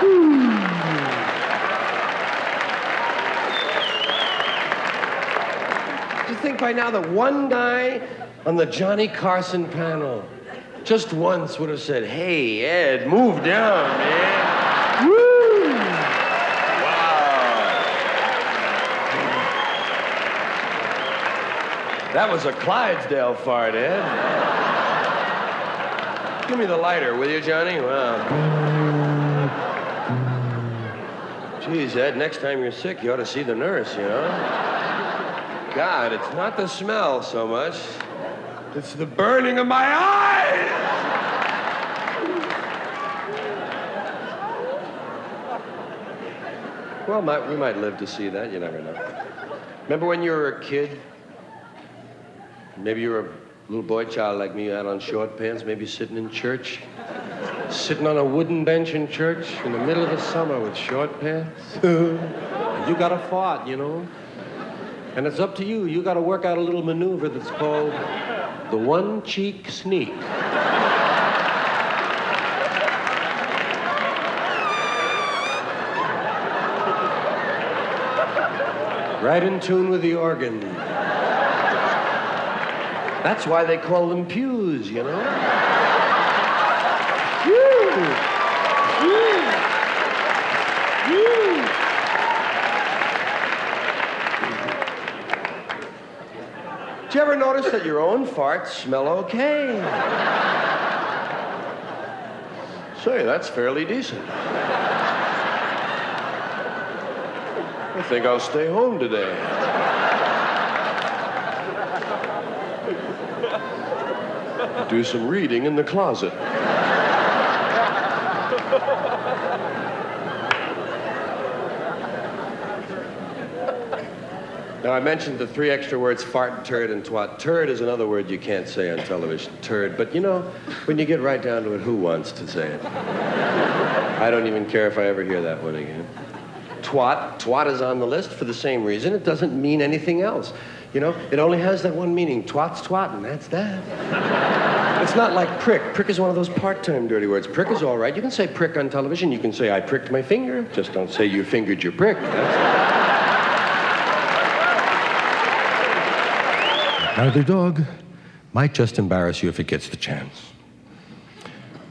[SPEAKER 1] whew." Do you think by now that one guy on the Johnny Carson panel just once would have said, "Hey, Ed, move down, man. Woo! Wow. That was a Clydesdale fart, Ed. Give me the lighter, will you, Johnny? Wow. Geez, Ed, next time you're sick, you ought to see the nurse, you know? God, it's not the smell so much. It's the burning of my eyes! Well, we might live to see that. You never know. Remember when you were a kid? Maybe you were a little boy child like me, out on short pants, maybe sitting in church. Sitting on a wooden bench in church in the middle of the summer with short pants. And you got a fart, you know? And it's up to you. You got to work out a little maneuver that's called the one-cheek sneak. Right in tune with the organ. That's why they call them pews, you know? Woo! Woo! Woo! Do you ever notice that your own farts smell okay? Say, that's fairly decent. I think I'll stay home today. Do some reading in the closet. Now, I mentioned the three extra words, fart, turd, and twat. Turd is another word you can't say on television, turd. But, you know, when you get right down to it, who wants to say it? I don't even care if I ever hear that one again. Twat. Twat is on the list for the same reason. It doesn't mean anything else. You know, it only has that one meaning. Twat's twat, and that's that. It's not like prick. Prick is one of those part-time dirty words. Prick is all right. You can say prick on television. You can say, I pricked my finger. Just don't say you fingered your prick. Another dog might just embarrass you if it gets the chance.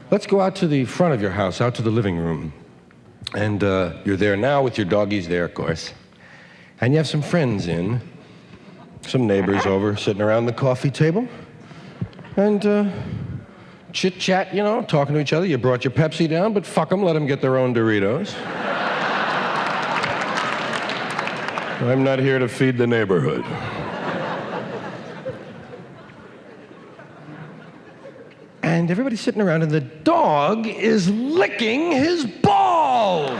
[SPEAKER 1] Let's go out to the front of your house, out to the living room. And you're there now with your doggies there, of course. And you have some friends in, some neighbors over, sitting around the coffee table. And chit-chat, you know, talking to each other. You brought your Pepsi down, but fuck them, let them get their own Doritos. I'm not here to feed the neighborhood. And everybody's sitting around, and the dog is licking his balls.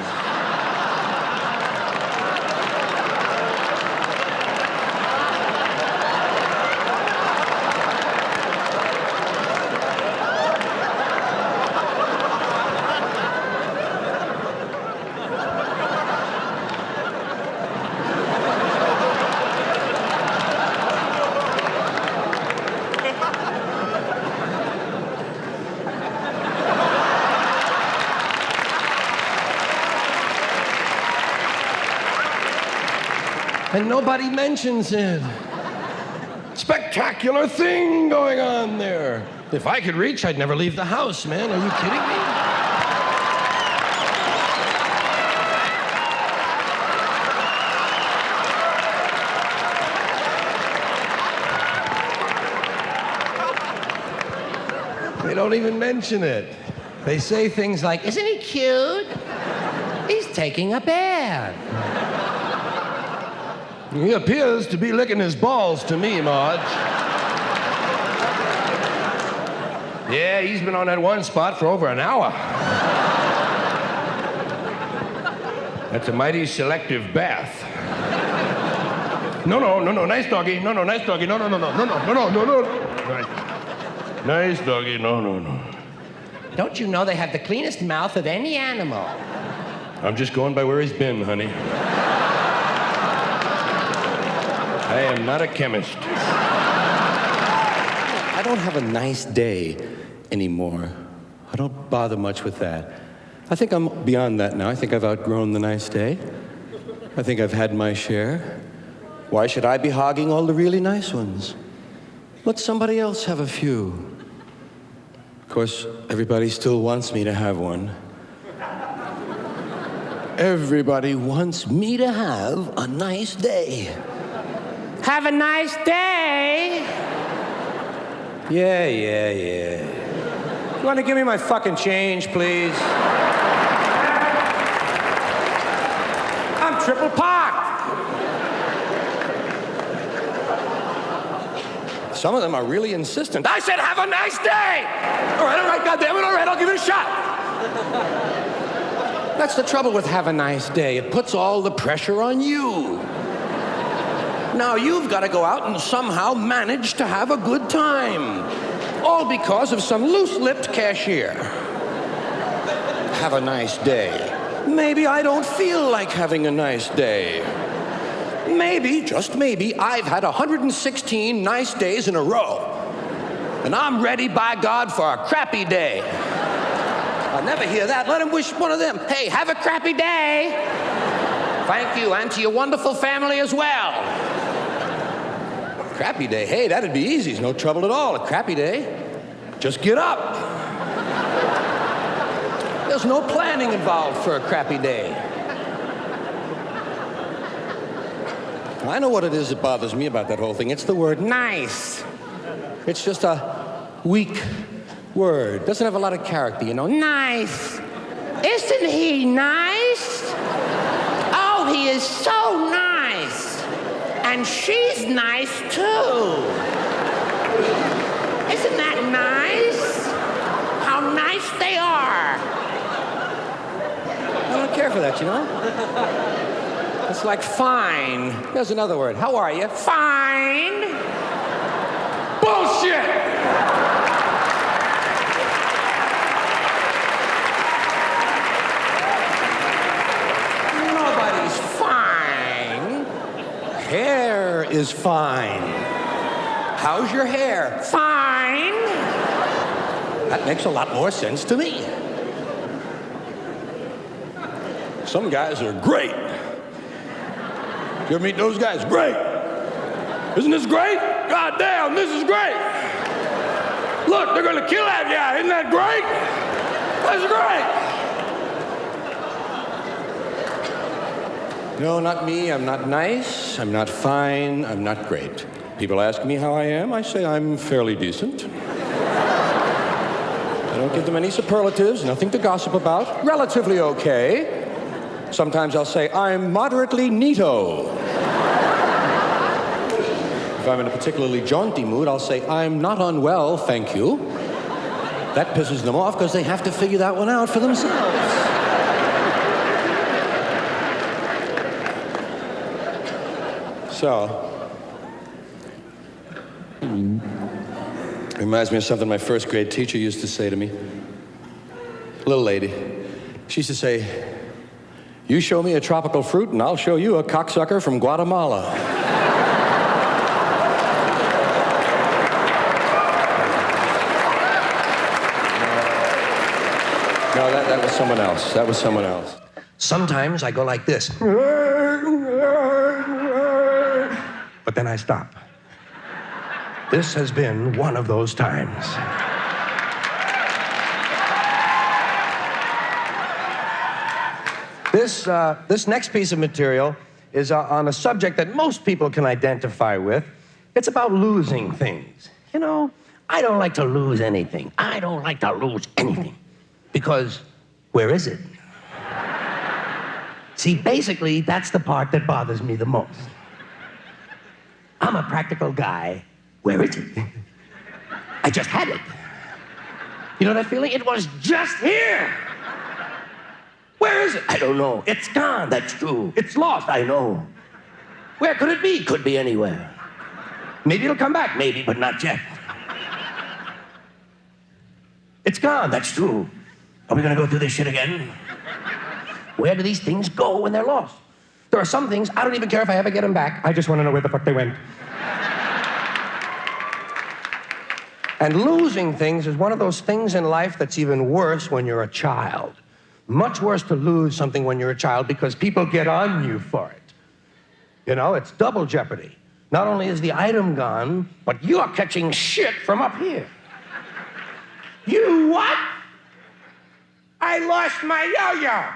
[SPEAKER 1] And nobody mentions it. Spectacular thing going on there. If I could reach, I'd never leave the house, man. Are you kidding me? They don't even mention it. They say things like, "Isn't he cute? He's taking a bath." He appears to be licking his balls to me, Marge. Yeah, he's been on that one spot for over an hour. That's a mighty selective bath. No, nice doggy. No, nice doggy. No. Nice doggy. No.
[SPEAKER 4] Don't you know they have the cleanest mouth of any animal?
[SPEAKER 1] I'm just going by where he's been, honey. I am not a chemist.
[SPEAKER 3] I don't have a nice day anymore. I don't bother much with that. I think I'm beyond that now. I think I've outgrown the nice day. I think I've had my share. Why should I be hogging all the really nice ones? Let somebody else have a few. Of course, everybody still wants me to have one. Everybody wants me to have a nice day.
[SPEAKER 4] Have a nice day.
[SPEAKER 3] Yeah. You want to give me my fucking change, please? I'm triple parked. Some of them are really insistent. I said, have a nice day. All right, goddammit, all right, I'll give it a shot. That's the trouble with have a nice day. It puts all the pressure on you. Now you've got to go out and somehow manage to have a good time. All because of some loose-lipped cashier. Have a nice day. Maybe I don't feel like having a nice day. Maybe, just maybe, I've had 116 nice days in a row. And I'm ready, by God, for a crappy day. I'll never hear that. Let him wish one of them. Hey, have a crappy day. Thank you, and to your wonderful family as well. Crappy day. Hey, that'd be easy. It's no trouble at all. A crappy day. Just get up. There's no planning involved for a crappy day. I know what it is that bothers me about that whole thing. It's the word nice. It's just a weak word. Doesn't have a lot of character, you know. Nice. Isn't he nice? Oh, he is so nice. And she's nice, too. Isn't that nice? How nice they are. I don't care for that, you know? It's like fine. There's another word. How are you? Fine. Bullshit! Nobody's fine. Hair is fine. How's your hair? Fine. That makes a lot more sense to me. Some guys are great. You ever meet those guys? Great. Isn't this great? God damn, this is great. Look, they're gonna kill that guy. Isn't that great? That's great. No, not me. I'm not nice. I'm not fine. I'm not great. People ask me how I am. I say I'm fairly decent. I don't give them any superlatives, nothing to gossip about. Relatively okay. Sometimes I'll say, I'm moderately neato. If I'm in a particularly jaunty mood, I'll say, I'm not unwell, thank you. That pisses them off because they have to figure that one out for themselves. So, reminds me of something my first grade teacher used to say to me. A little lady. She used to say, you show me a tropical fruit and I'll show you a cocksucker from Guatemala. No, that was someone else. That was someone else. Sometimes I go like this.
[SPEAKER 2] but then I stop. This has been one of those times. This next piece of material is on a subject that most people can identify with. It's about losing things. You know, I don't like to lose anything. I don't like to lose anything. Because where is it? See, basically, that's the part that bothers me the most. I'm a practical guy. Where is it? I just had it. You know that feeling? It was just here. Where is it? I don't know. It's gone. That's true. It's lost. I know. Where could it be? Could be anywhere. Maybe it'll come back. Maybe, but not yet. It's gone. That's true. Are we going to go through this shit again? Where do these things go when they're lost? There are some things, I don't even care if I ever get them back. I just want to know where the fuck they went. And losing things is one of those things in life that's even worse when you're a child. Much worse to lose something when you're a child because people get on you for it. You know, it's double jeopardy. Not only is the item gone, but you're catching shit from up here. You what? I lost my yo-yo.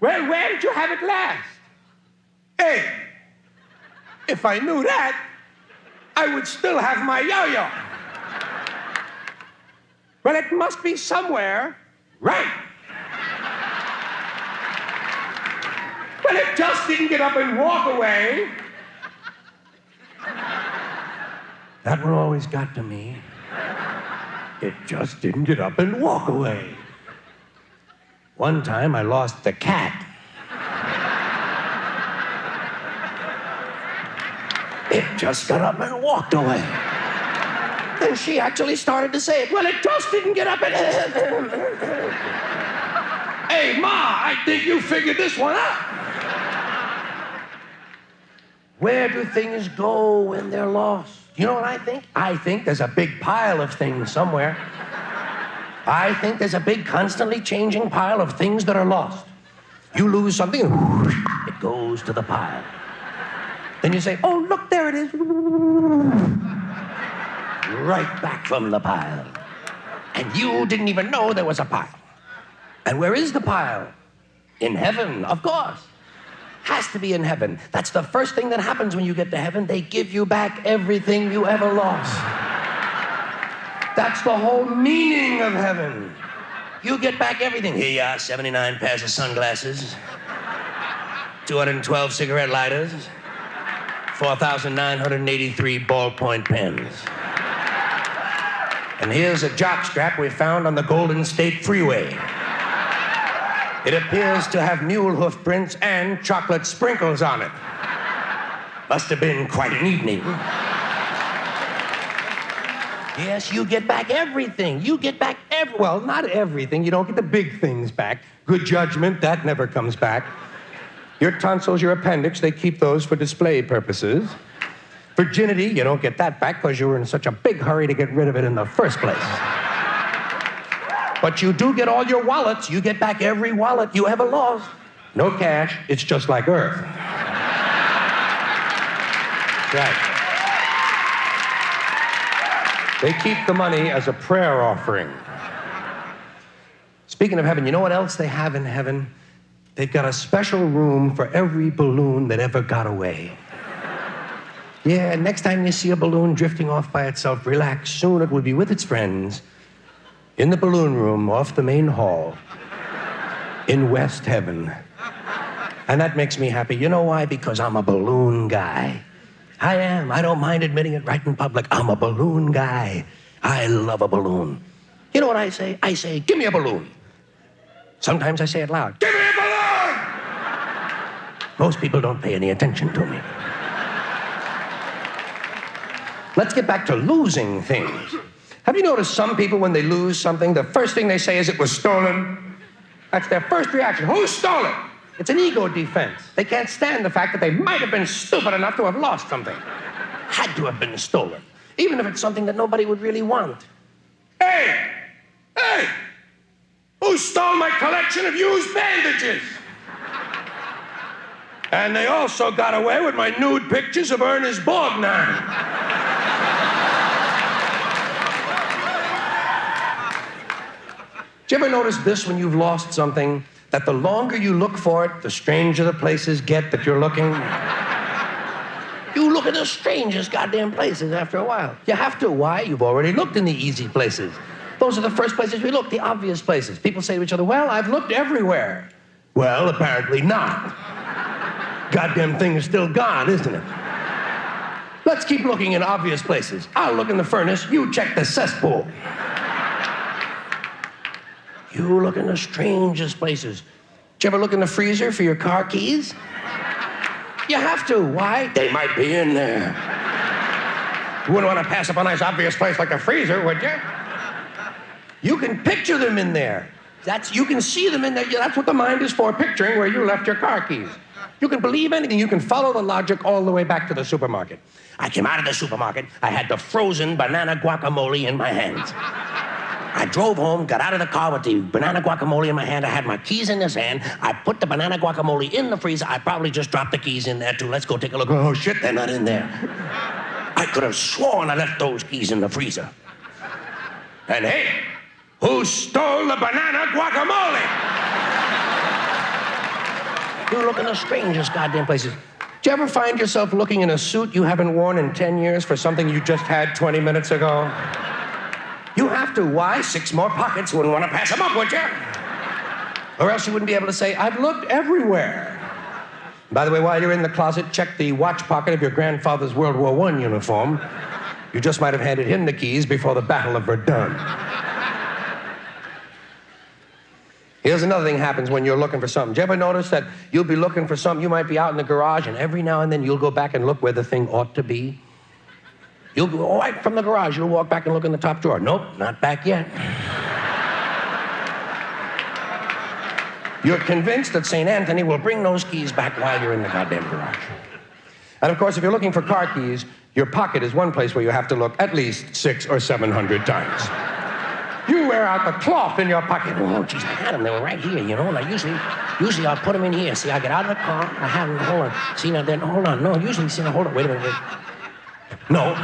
[SPEAKER 2] Well, where did you have it last? Hey, if I knew that, I would still have my yo-yo. Well, it must be somewhere, right? Well, it just didn't get up and walk away. That one always got to me. It just didn't get up and walk away. One time I lost the cat. It just got up and walked away. Then she actually started to say it. Well, it just didn't get up and... Hey, Ma, I think you figured this one out. Where do things go when they're lost? You know what I think? I think there's a big pile of things somewhere. I think there's a big, constantly changing pile of things that are lost. You lose something, it goes to the pile. Then you say, oh, look, there it is. Right back from the pile. And you didn't even know there was a pile. And where is the pile? In heaven, of course. Has to be in heaven. That's the first thing that happens when you get to heaven. They give you back everything you ever lost. That's the whole meaning of heaven. You get back everything. Here you are, 79 pairs of sunglasses, 212 cigarette lighters, 4,983 ballpoint pens. And here's a jockstrap we found on the Golden State Freeway. It appears to have mule hoof prints and chocolate sprinkles on it. Must have been quite an evening. Yes, you get back everything. You get back well, not everything. You don't get the big things back. Good judgment, that never comes back. Your tonsils, your appendix, they keep those for display purposes. Virginity, you don't get that back because you were in such a big hurry to get rid of it in the first place. But you do get all your wallets. You get back every wallet you ever lost. No cash. It's just like Earth. Right. They keep the money as a prayer offering. Speaking of heaven, you know what else they have in heaven? They've got a special room for every balloon that ever got away. Yeah, next time you see a balloon drifting off by itself, relax. Soon it will be with its friends in the balloon room off the main hall in West Heaven. And that makes me happy. You know why? Because I'm a balloon guy. I am. I don't mind admitting it right in public. I'm a balloon guy. I love a balloon. You know what I say? I say, give me a balloon. Sometimes I say it loud. Give me a balloon! Most people don't pay any attention to me. Let's get back to losing things. Have you noticed some people, when they lose something, the first thing they say is it was stolen? That's their first reaction. Who stole it? It's an ego defense. They can't stand the fact that they might have been stupid enough to have lost something. Had to have been stolen, even if it's something that nobody would really want. Hey! Hey! Who stole my collection of used bandages? And they also got away with my nude pictures of Ernest Borgnine. Did you ever notice this when you've lost something? That the longer you look for it, the stranger the places get that you're looking? You look at the strangest goddamn places after a while. You have to. Why? You've already looked in the easy places. Those are the first places we look, the obvious places. People say to each other, well, I've looked everywhere. Well, apparently not. Goddamn thing is still gone, isn't it? Let's keep looking in obvious places. I'll look in the furnace, you check the cesspool. You look in the strangest places. Did you ever look in the freezer for your car keys? You have to. Why? They might be in there. You wouldn't want to pass up a nice obvious place like the freezer, would you? You can picture them in there. You can see them in there. That's what the mind is for, picturing where you left your car keys. You can believe anything. You can follow the logic all the way back to the supermarket. I came out of the supermarket. I had the frozen banana guacamole in my hands. I drove home, got out of the car with the banana guacamole in my hand. I had my keys in this hand. I put the banana guacamole in the freezer. I probably just dropped the keys in there, too. Let's go take a look. Oh, shit, they're not in there. I could have sworn I left those keys in the freezer. And hey, who stole the banana guacamole? You look in the strangest goddamn places. Do you ever find yourself looking in a suit you haven't worn in 10 years for something you just had 20 minutes ago? You have to. Why? 6 more pockets. Wouldn't want to pass them up, would you? Or else you wouldn't be able to say, I've looked everywhere. By the way, while you're in the closet, check the watch pocket of your grandfather's World War I uniform. You just might have handed him the keys before the Battle of Verdun. Here's another thing happens when you're looking for something. Do you ever notice that you'll be looking for something, you might be out in the garage, and every now and then you'll go back and look where the thing ought to be? You'll go right from the garage, you'll walk back and look in the top drawer. Nope, not back yet. You're convinced that St. Anthony will bring those keys back while you're in the goddamn garage. And of course, if you're looking for car keys, your pocket is one place where you have to look at least 600 or 700 times. You wear out the cloth in your pocket. Oh, geez, I had them. They were right here, you know. And I usually I'll put them in here. See, I get out of the car, I have them. Hold on. See, now then, hold on. No, usually, see, now, hold on. Wait a minute. Wait. No.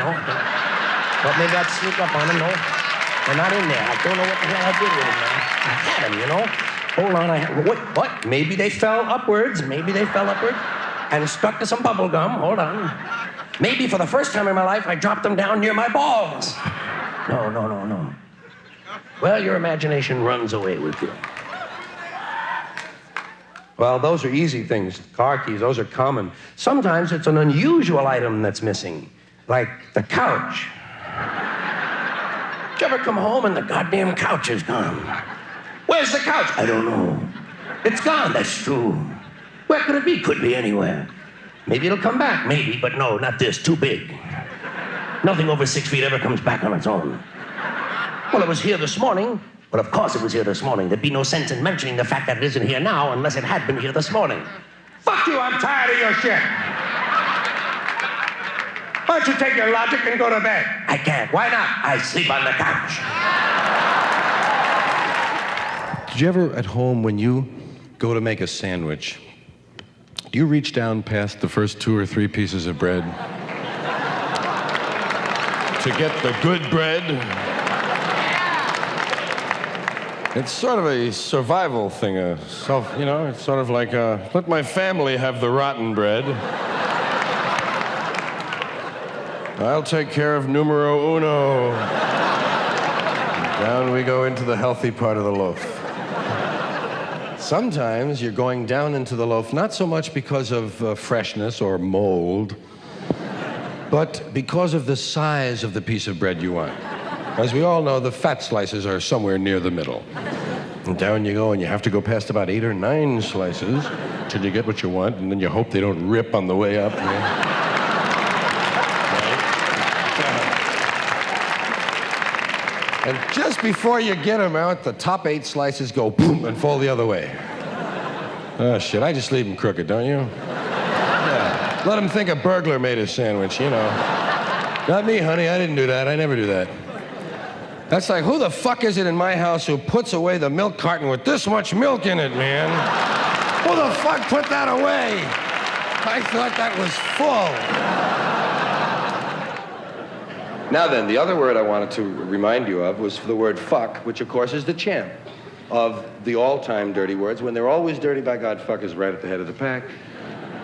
[SPEAKER 2] But maybe I'd sneak up on them. No, they're not in there. I don't know what the hell I did with them, man. I had them, you know. Hold on. What? Maybe they fell upwards. And stuck to some bubble gum. Hold on. Maybe for the first time in my life, I dropped them down near my balls. No. Well, your imagination runs away with you. Well, those are easy things. Car keys, those are common. Sometimes it's an unusual item that's missing, like the couch. Did you ever come home and the goddamn couch is gone? Where's the couch? I don't know. It's gone, that's true. Where could it be? Could be anywhere. Maybe it'll come back, maybe, but no, not this, too big. Nothing over 6 feet ever comes back on its own. Well, it was here this morning. Well, of course it was here this morning. There'd be no sense in mentioning the fact that it isn't here now unless it had been here this morning. Fuck you, I'm tired of your shit. Why don't you take your logic and go to bed? I can't. Why not? I sleep on the couch.
[SPEAKER 5] Did you ever, at home, when you go to make a sandwich, do you reach down past the first 2 or 3 pieces of bread to get the good bread? It's sort of a survival thing, it's sort of like, let my family have the rotten bread. I'll take care of numero uno. Down we go into the healthy part of the loaf. Sometimes you're going down into the loaf, not so much because of freshness or mold, but because of the size of the piece of bread you want. As we all know, the fat slices are somewhere near the middle. And down you go, and you have to go past about 8 or 9 slices till you get what you want, and then you hope they don't rip on the way up. And just before you get them out, the top 8 slices go boom and fall the other way. Oh, shit, I just leave them crooked, don't you? Yeah. Let them think a burglar made a sandwich, you know. Not me, honey, I didn't do that. I never do that. That's like, who the fuck is it in my house who puts away the milk carton with this much milk in it, man? Who the fuck put that away? I thought that was full.
[SPEAKER 1] Now then, the other word I wanted to remind you of was the word fuck, which of course is the champ of the all-time dirty words. When they're always dirty, by God, fuck is right at the head of the pack.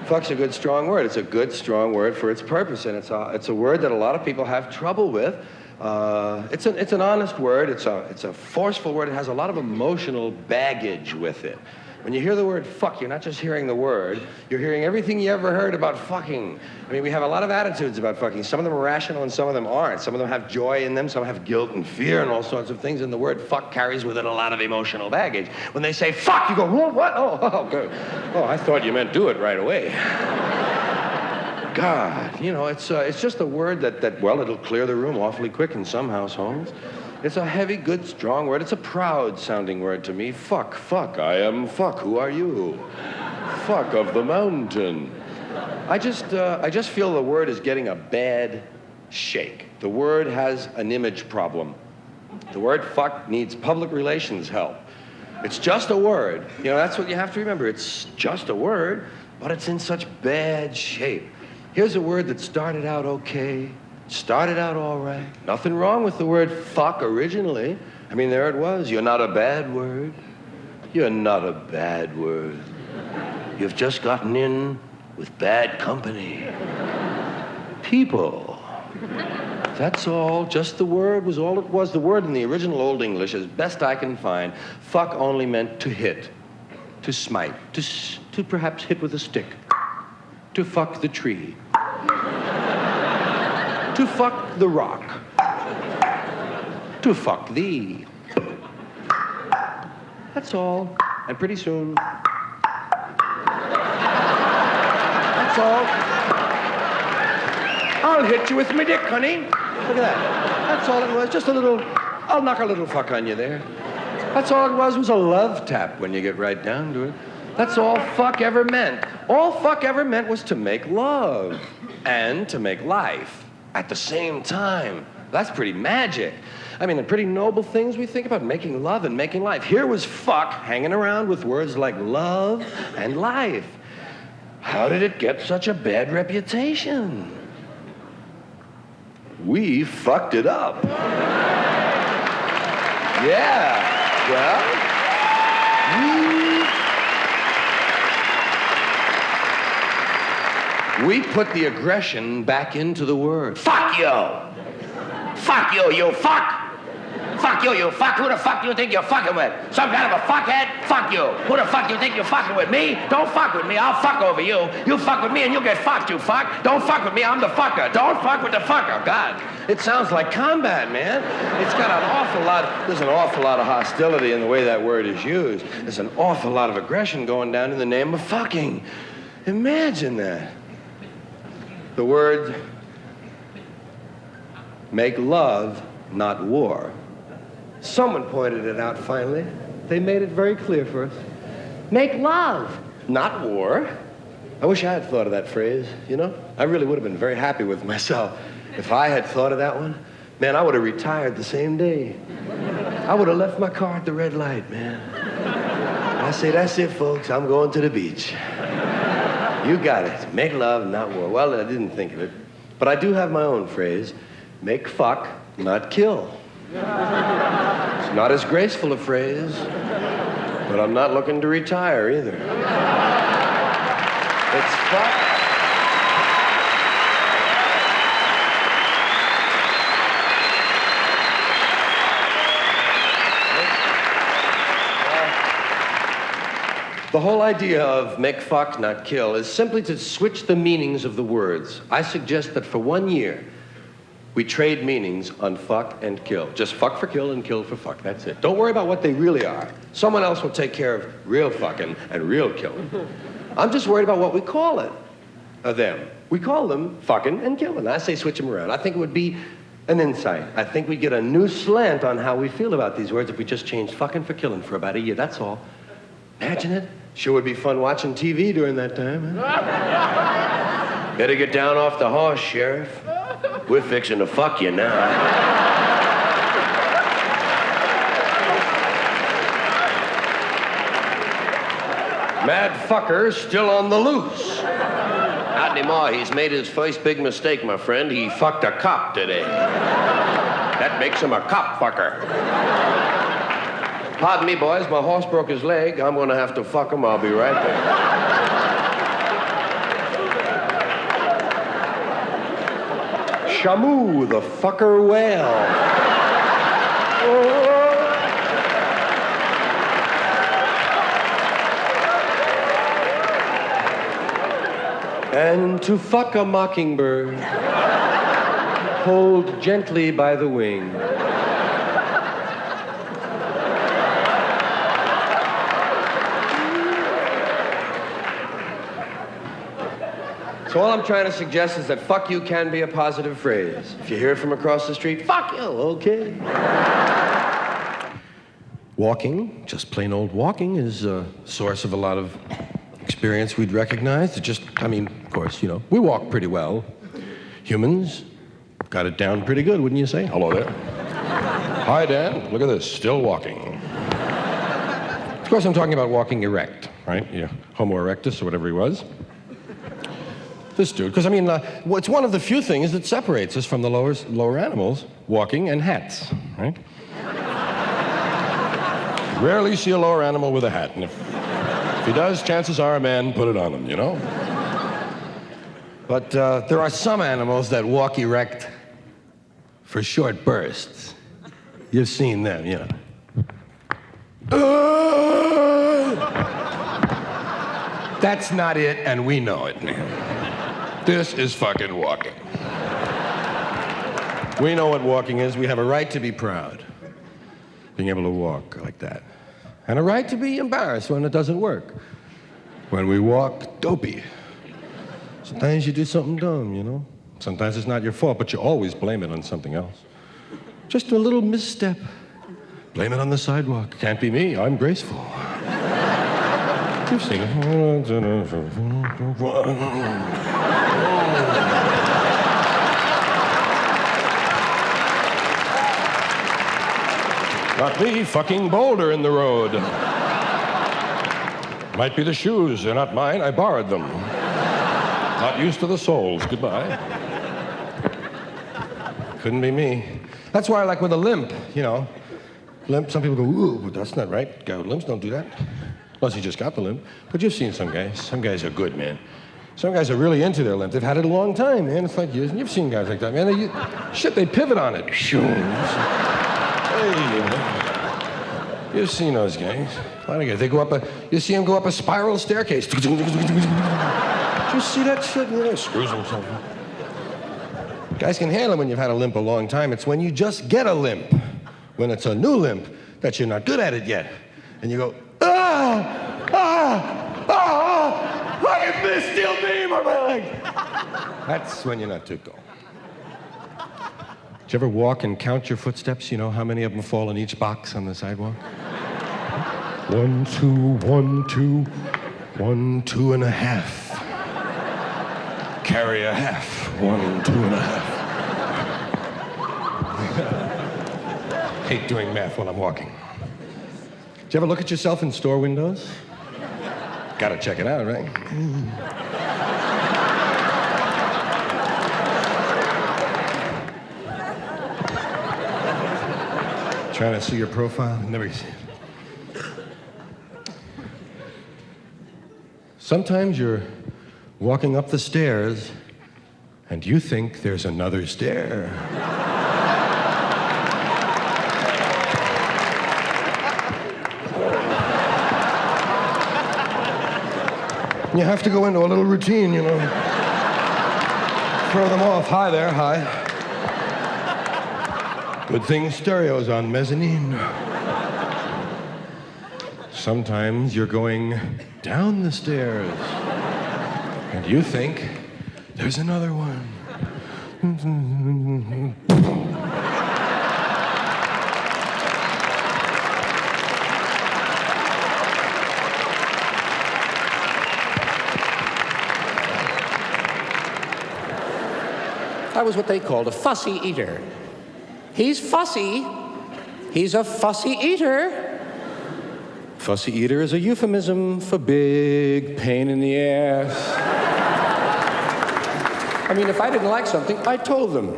[SPEAKER 1] Fuck's a good, strong word. It's a good, strong word for its purpose, and it's a word that a lot of people have trouble with. It's an honest word. It's a forceful word. It has a lot of emotional baggage with it. When you hear the word fuck, you're not just hearing the word, you're hearing everything you ever heard about fucking. I mean, we have a lot of attitudes about fucking. Some of them are rational and some of them aren't. Some of them have joy in them, some have guilt and fear and all sorts of things, and the word fuck carries with it a lot of emotional baggage. When they say fuck, you go, what? Oh, good. Oh, I thought you meant do it right away. God, you know, it's just a word that, well, it'll clear the room awfully quick in some households. It's a heavy, good, strong word. It's a proud-sounding word to me. Fuck, I am fuck. Who are you? Fuck of the mountain. I just feel the word is getting a bad shake. The word has an image problem. The word fuck needs public relations help. It's just a word. You know, that's what you have to remember. It's just a word, but it's in such bad shape. Here's a word that started out okay. Started out all right. Nothing wrong with the word fuck originally. I mean, there it was. You're not a bad word. You're not a bad word. You've just gotten in with bad company. People. That's all. Just the word was all it was. The word in the original Old English, as best I can find, fuck only meant to hit, to smite, to perhaps hit with a stick, to fuck the tree. To fuck the rock. To fuck thee. That's all. And pretty soon. That's all. I'll hit you with my dick, honey. Look at that. That's all it was. Just a little, I'll knock a little fuck on you there. That's all it was a love tap when you get right down to it. That's all fuck ever meant. All fuck ever meant was to make love and to make life at the same time. That's pretty magic. I mean, the pretty noble things we think about, making love and making life. Here was fuck hanging around with words like love and life. How did it get such a bad reputation? We fucked it up. Yeah, well, we put the aggression back into the word. Fuck you! Fuck you, you fuck! Fuck you, you fuck! Who the fuck do you think you're fucking with? Some kind of a fuckhead? Fuck you! Who the fuck do you think you're fucking with? Me? Don't fuck with me, I'll fuck over you. You fuck with me and you'll get fucked, you fuck. Don't fuck with me, I'm the fucker. Don't fuck with the fucker. God, it sounds like combat, man. It's got an awful lot, there's an awful lot of hostility in the way that word is used. There's an awful lot of aggression going down in the name of fucking. Imagine that. The word make love, not war. Someone pointed it out finally. They made it very clear for us. Make love, not war. I wish I had thought of that phrase, you know? I really would have been very happy with myself if I had thought of that one. Man, I would have retired the same day. I would have left my car at the red light, man. I say, that's it, folks. I'm going to the beach. You got it. Make love, not war. Well, I didn't think of it. But I do have my own phrase. Make fuck, not kill. It's not as graceful a phrase, but I'm not looking to retire either. It's fuck. The whole idea of make fuck, not kill is simply to switch the meanings of the words. I suggest that for 1 year, we trade meanings on fuck and kill. Just fuck for kill and kill for fuck. That's it. Don't worry about what they really are. Someone else will take care of real fucking and real killing. I'm just worried about what we call it. Them. We call them fucking and killing. I say switch them around. I think it would be an insight. I think we'd get a new slant on how we feel about these words if we just changed fucking for killing for about a year. That's all. Imagine it. Sure would be fun watching TV during that time. Huh? Better get down off the horse, Sheriff. We're fixing to fuck you now. Mad fucker still on the loose. Not anymore. He's made his first big mistake, my friend. He fucked a cop today. That makes him a cop fucker. Pardon me, boys. My horse broke his leg. I'm going to have to fuck him. I'll be right back. Shamu, the fucker whale. And to fuck a mockingbird, hold gently by the wing. So all I'm trying to suggest is that fuck you can be a positive phrase. If you hear it from across the street, fuck you, okay.
[SPEAKER 5] Walking, just plain old walking, is a source of a lot of experience we'd recognize. Of course, we walk pretty well. Humans got it down pretty good, wouldn't you say? Hello there. Hi, Dan. Look at this, still walking. Of course, I'm talking about walking erect, right? Yeah, Homo erectus, or whatever he was. This dude, because it's one of the few things that separates us from the lower animals, walking and hats, right? Rarely see a lower animal with a hat, and if he does, chances are a man put it on him, But there are some animals that walk erect for short bursts. You've seen them, That's not it, and we know it, man. This is fucking walking. We know what walking is. We have a right to be proud, being able to walk like that. And a right to be embarrassed when it doesn't work. When we walk dopey. Sometimes you do something dumb, Sometimes it's not your fault, but you always blame it on something else. Just a little misstep. Blame it on the sidewalk. Can't be me. I'm graceful. You've seen it. Not me, fucking boulder in the road. Might be the shoes, they're not mine, I borrowed them. Not used to the soles, goodbye. Couldn't be me. That's why I like with a limp, Limp, some people go, ooh, but that's not right. Guy with limps don't do that. Unless he just got the limp. But you've seen some guys. Some guys are good, man. Some guys are really into their limp. They've had it a long time, man. It's like years. And you've seen guys like that, man. They pivot on it. Hey, you've seen those guys. A lot of guys. They go up you see them go up a spiral staircase. Did you see that shit? Screws themselves. Guys can handle it when you've had a limp a long time. It's when you just get a limp, when it's a new limp, that you're not good at it yet. And you go, look at this steel beam on my leg. That's when you're not too cool. Did you ever walk and count your footsteps? You know how many of them fall in each box on the sidewalk? 1, 2, 1, 2, 1, 2.5. Carry a half. 1, 2.5. Hate doing math when I'm walking. Did you ever look at yourself in store windows? Gotta check it out, right? Trying to see your profile? Never see it. Sometimes you're walking up the stairs and you think there's another stair. You have to go into a little routine, Throw them off. Hi there, hi. Good thing stereo's on mezzanine. Sometimes you're going down the stairs and you think there's another one.
[SPEAKER 3] I was what they called a fussy eater. He's fussy. He's a fussy eater. Fussy eater is a euphemism for big pain in the ass. I mean, if I didn't like something, I told them.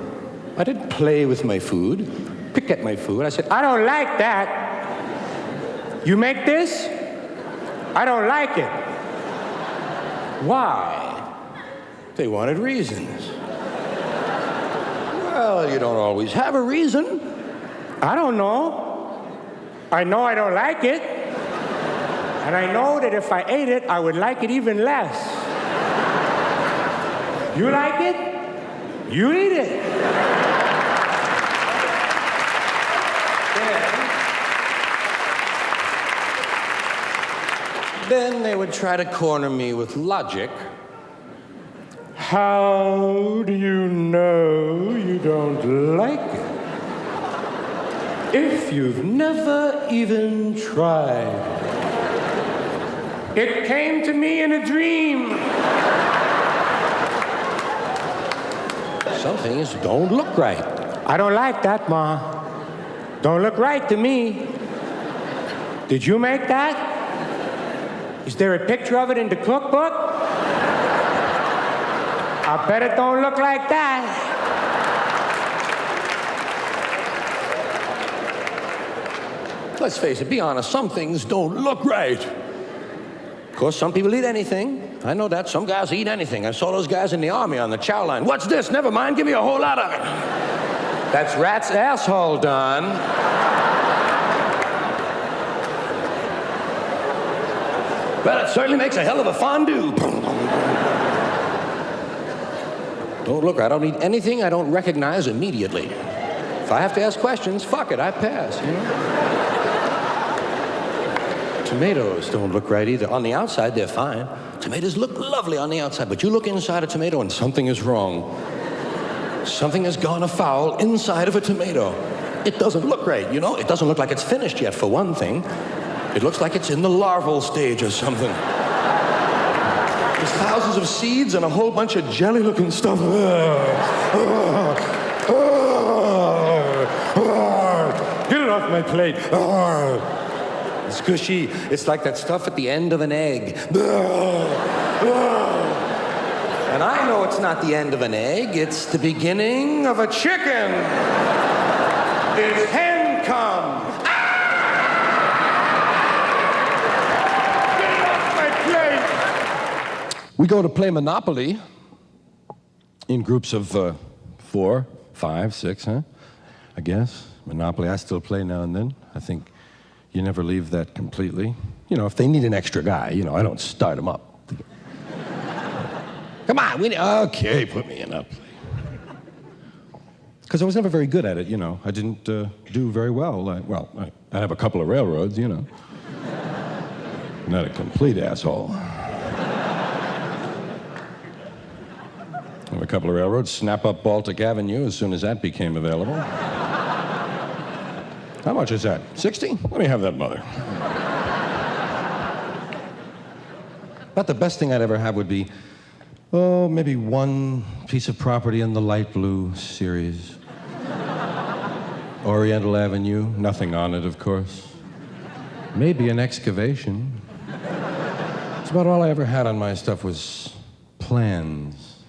[SPEAKER 3] I didn't play with my food, pick at my food. I said, I don't like that. You make this? I don't like it. Why? They wanted reasons. Well, you don't always have a reason. I don't know. I know I don't like it. And I know that if I ate it, I would like it even less. You like it? You eat it. Then they would try to corner me with logic. How do you know you don't like it? If you've never even tried. It came to me in a dream. Some things don't look right. I don't like that, Ma. Don't look right to me. Did you make that? Is there a picture of it in the cookbook? I bet it don't look like that. Let's face it, be honest, some things don't look right. Of course, some people eat anything. I know that. Some guys eat anything. I saw those guys in the army on the chow line. What's this? Never mind, give me a whole lot of it. That's rat's asshole, Don. Well, it certainly makes a hell of a fondue. Don't look, I don't eat anything I don't recognize immediately. If I have to ask questions, fuck it, I pass, you know? Tomatoes don't look right either. On the outside, they're fine. Tomatoes look lovely on the outside, but you look inside a tomato and something is wrong. Something has gone afoul inside of a tomato. It doesn't look right, you know? It doesn't look like it's finished yet, for one thing. It looks like it's in the larval stage or something. There's thousands of seeds and a whole bunch of jelly-looking stuff. Get it off my plate. It's gushy. It's like that stuff at the end of an egg. And I know it's not the end of an egg. It's the beginning of a chicken. It's hen come. Get it off my plate.
[SPEAKER 5] We go to play Monopoly in groups of 4, 5, 6, huh? I guess. Monopoly, I still play now and then. I think you never leave that completely. You know, if they need an extra guy, you know, I don't start them up. Come on, okay, put me in up. Because I was never very good at it, you know. I didn't do very well. I have a couple of railroads, you know. Not a complete asshole. I have a couple of railroads, snap up Baltic Avenue as soon as that became available. How much is that? 60? Let me have that, mother. About the best thing I'd ever have would be, maybe one piece of property in the light blue series. Oriental Avenue, nothing on it, of course. Maybe an excavation. That's about all I ever had on my stuff was plans,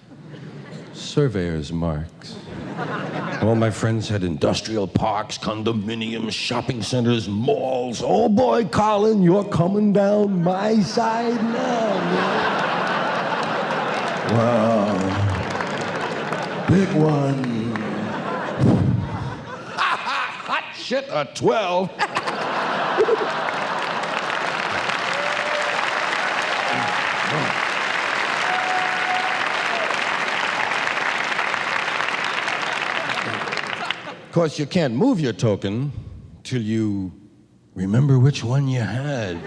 [SPEAKER 5] surveyor's marks. All my friends had industrial parks, condominiums, shopping centers, malls. Oh boy, Colin, you're coming down my side now, man. Wow. Big one. Hot shit, a 12. Of course, you can't move your token till you remember which one you had.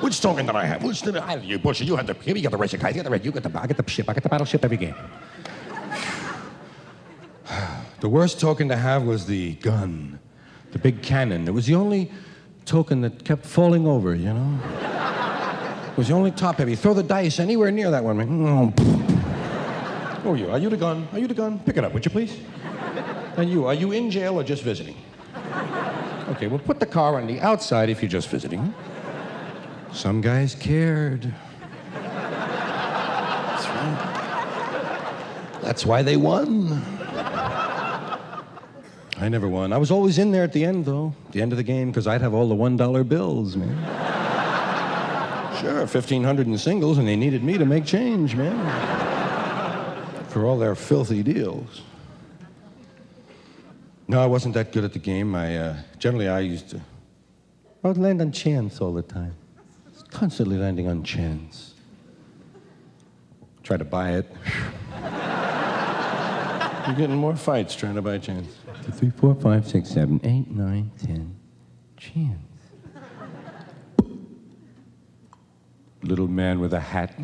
[SPEAKER 5] Which token did I have? Which did I have? You bullshit. You had the you got the racer guys, you got the red, you got the I get the ship, I get the battleship every game. The worst token to have was the gun, the big cannon. It was the only token that kept falling over, you know? It was the only top heavy. Throw the dice anywhere near that one, man. Who are you? Are you the gun? Are you the gun? Pick it up, would you please? And you, are you in jail or just visiting? Okay, well, put the car on the outside if you're just visiting. Some guys cared. That's right. That's why they won. I never won. I was always in there at the end, though. At the end of the game, because I'd have all the $1 bills, man. Sure, 1,500 in singles, and they needed me to make change, man. For all their filthy deals. No, I wasn't that good at the game. Generally, I would land on chance all the time. Constantly landing on chance. Try to buy it. You're getting more fights trying to buy chance. 2, 3, 4, 5, 6, 7, 8, 9, 10. Chance. Little man with a hat.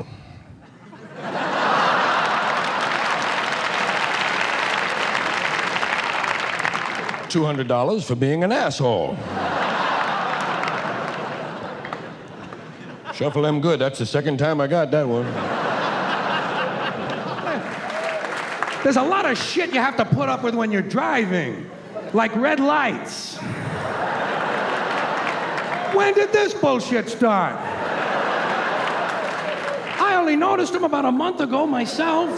[SPEAKER 5] $200 for being an asshole. Shuffle them good. That's the second time I got that one.
[SPEAKER 2] There's a lot of shit you have to put up with when you're driving, like red lights. When did this bullshit start? I only noticed them about a month ago myself.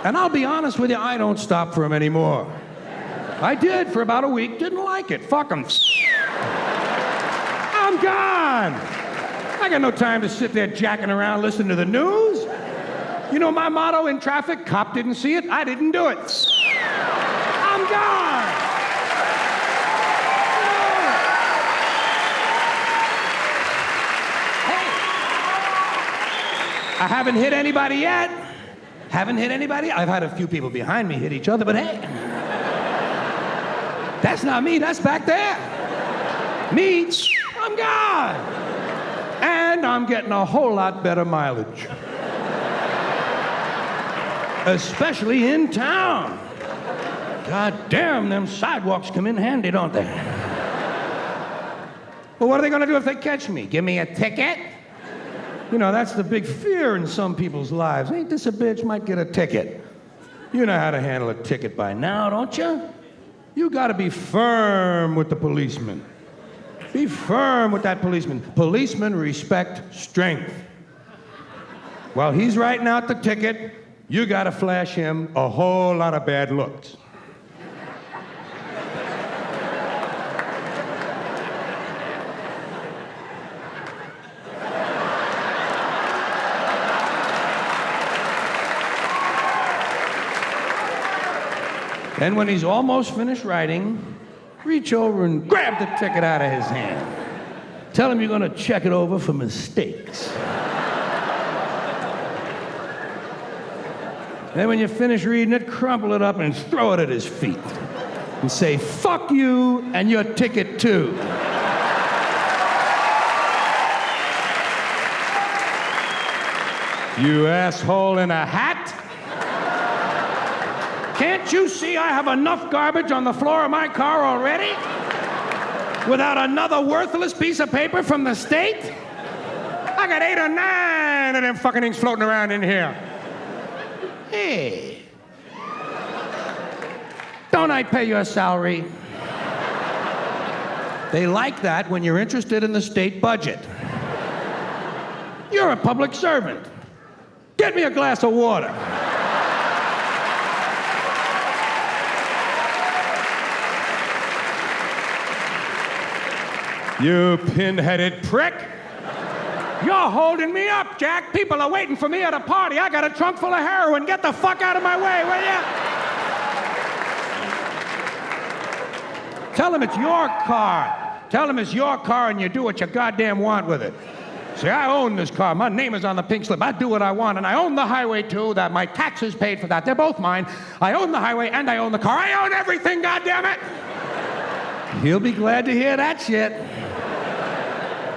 [SPEAKER 2] And I'll be honest with you, I don't stop for them anymore. I did for about a week, didn't like it. Fuck them. I'm gone. I got no time to sit there jacking around listening to the news. You know my motto in traffic? Cop didn't see it, I didn't do it. I'm gone. Hey, I haven't hit anybody yet. Haven't hit anybody. I've had a few people behind me hit each other, but hey, that's not me, that's back there. Me, I'm gone. And I'm getting a whole lot better mileage. Especially in town. God damn, them sidewalks come in handy, don't they? Well, what are they gonna do if they catch me? Give me a ticket? You know, that's the big fear in some people's lives. Ain't this a bitch? Might get a ticket. You know how to handle a ticket by now, don't you? You gotta be firm with the policeman. Be firm with that policeman. Policemen respect strength. While he's writing out the ticket, you gotta flash him a whole lot of bad looks. Then when he's almost finished writing, reach over and grab the ticket out of his hand. Tell him you're gonna check it over for mistakes. Then when you finish reading it, crumple it up and throw it at his feet. And say, fuck you and your ticket too. You asshole in a hat. Can't you see I have enough garbage on the floor of my car already? Without another worthless piece of paper from the state? I got 8 or 9 of them fucking things floating around in here. Hey. Don't I pay your salary? They like that when you're interested in the state budget. You're a public servant. Get me a glass of water. You pin-headed prick. You're holding me up, Jack. People are waiting for me at a party. I got a trunk full of heroin. Get the fuck out of my way, will ya? Tell them it's your car. Tell them it's your car and you do what you goddamn want with it. See, I own this car. My name is on the pink slip. I do what I want, and I own the highway, too. That my taxes paid for that. They're both mine. I own the highway and I own the car. I own everything, goddammit! He'll be glad to hear that shit.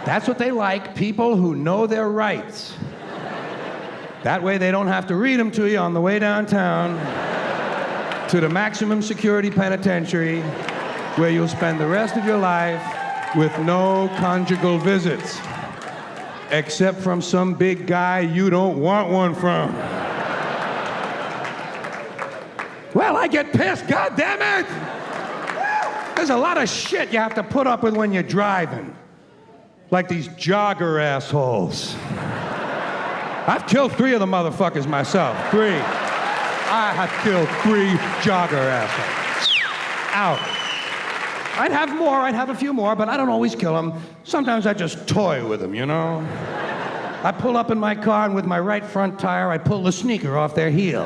[SPEAKER 2] That's what they like, people who know their rights. That way they don't have to read them to you on the way downtown to the maximum security penitentiary where you'll spend the rest of your life with no conjugal visits. Except from some big guy you don't want one from. Well, I get pissed, God damn it! There's a lot of shit you have to put up with when you're driving. Like these jogger assholes. I've killed 3 of the motherfuckers myself. 3. I have killed 3 jogger assholes. Out. I'd have a few more, but I don't always kill them. Sometimes I just toy with them, you know? I pull up in my car, and with my right front tire, I pull the sneaker off their heel.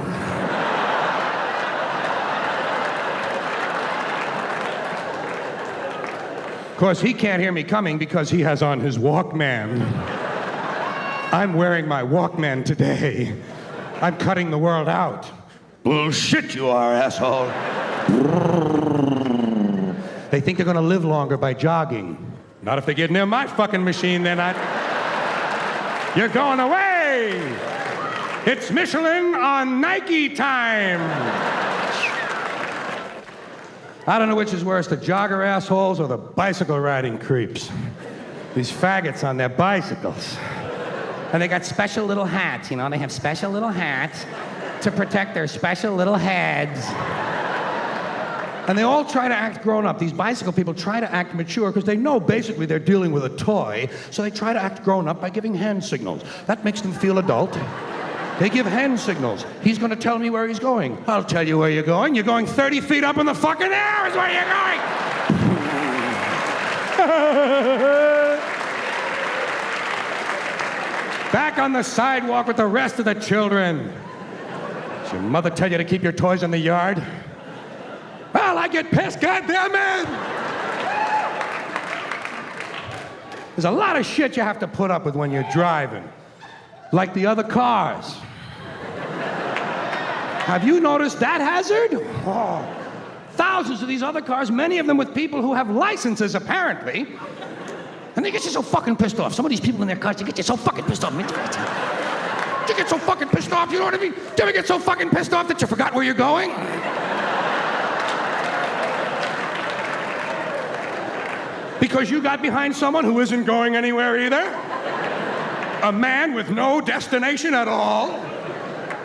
[SPEAKER 2] Of course, he can't hear me coming because he has on his Walkman. I'm wearing my Walkman today. I'm cutting the world out. Bullshit you are, asshole. They think they're gonna live longer by jogging. Not if they get near my fucking machine, they're not. You're going away! It's Michelin on Nike time! I don't know which is worse, the jogger assholes or the bicycle riding creeps. These faggots on their bicycles.
[SPEAKER 4] And they got special little hats, you know? They have special little hats to protect their special little heads.
[SPEAKER 2] And they all try to act grown up. These bicycle people try to act mature because they know basically they're dealing with a toy, so they try to act grown up by giving hand signals. That makes them feel adult. They give hand signals. He's going to tell me where he's going. I'll tell you where you're going. You're going 30 feet up in the fucking air is where you're going. Back on the sidewalk with the rest of the children. Does your mother tell you to keep your toys in the yard? Well, I get pissed, goddammit! There's a lot of shit you have to put up with when you're driving. Like the other cars. Have you noticed that hazard? Oh, thousands of these other cars, many of them with people who have licenses, apparently. And they get you so fucking pissed off. Some of these people in their cars, they get you so fucking pissed off. You get so fucking pissed off, you know what I mean? Do you ever get so fucking pissed off that you forgot where you're going? Because you got behind someone who isn't going anywhere either. A man with no destination at all.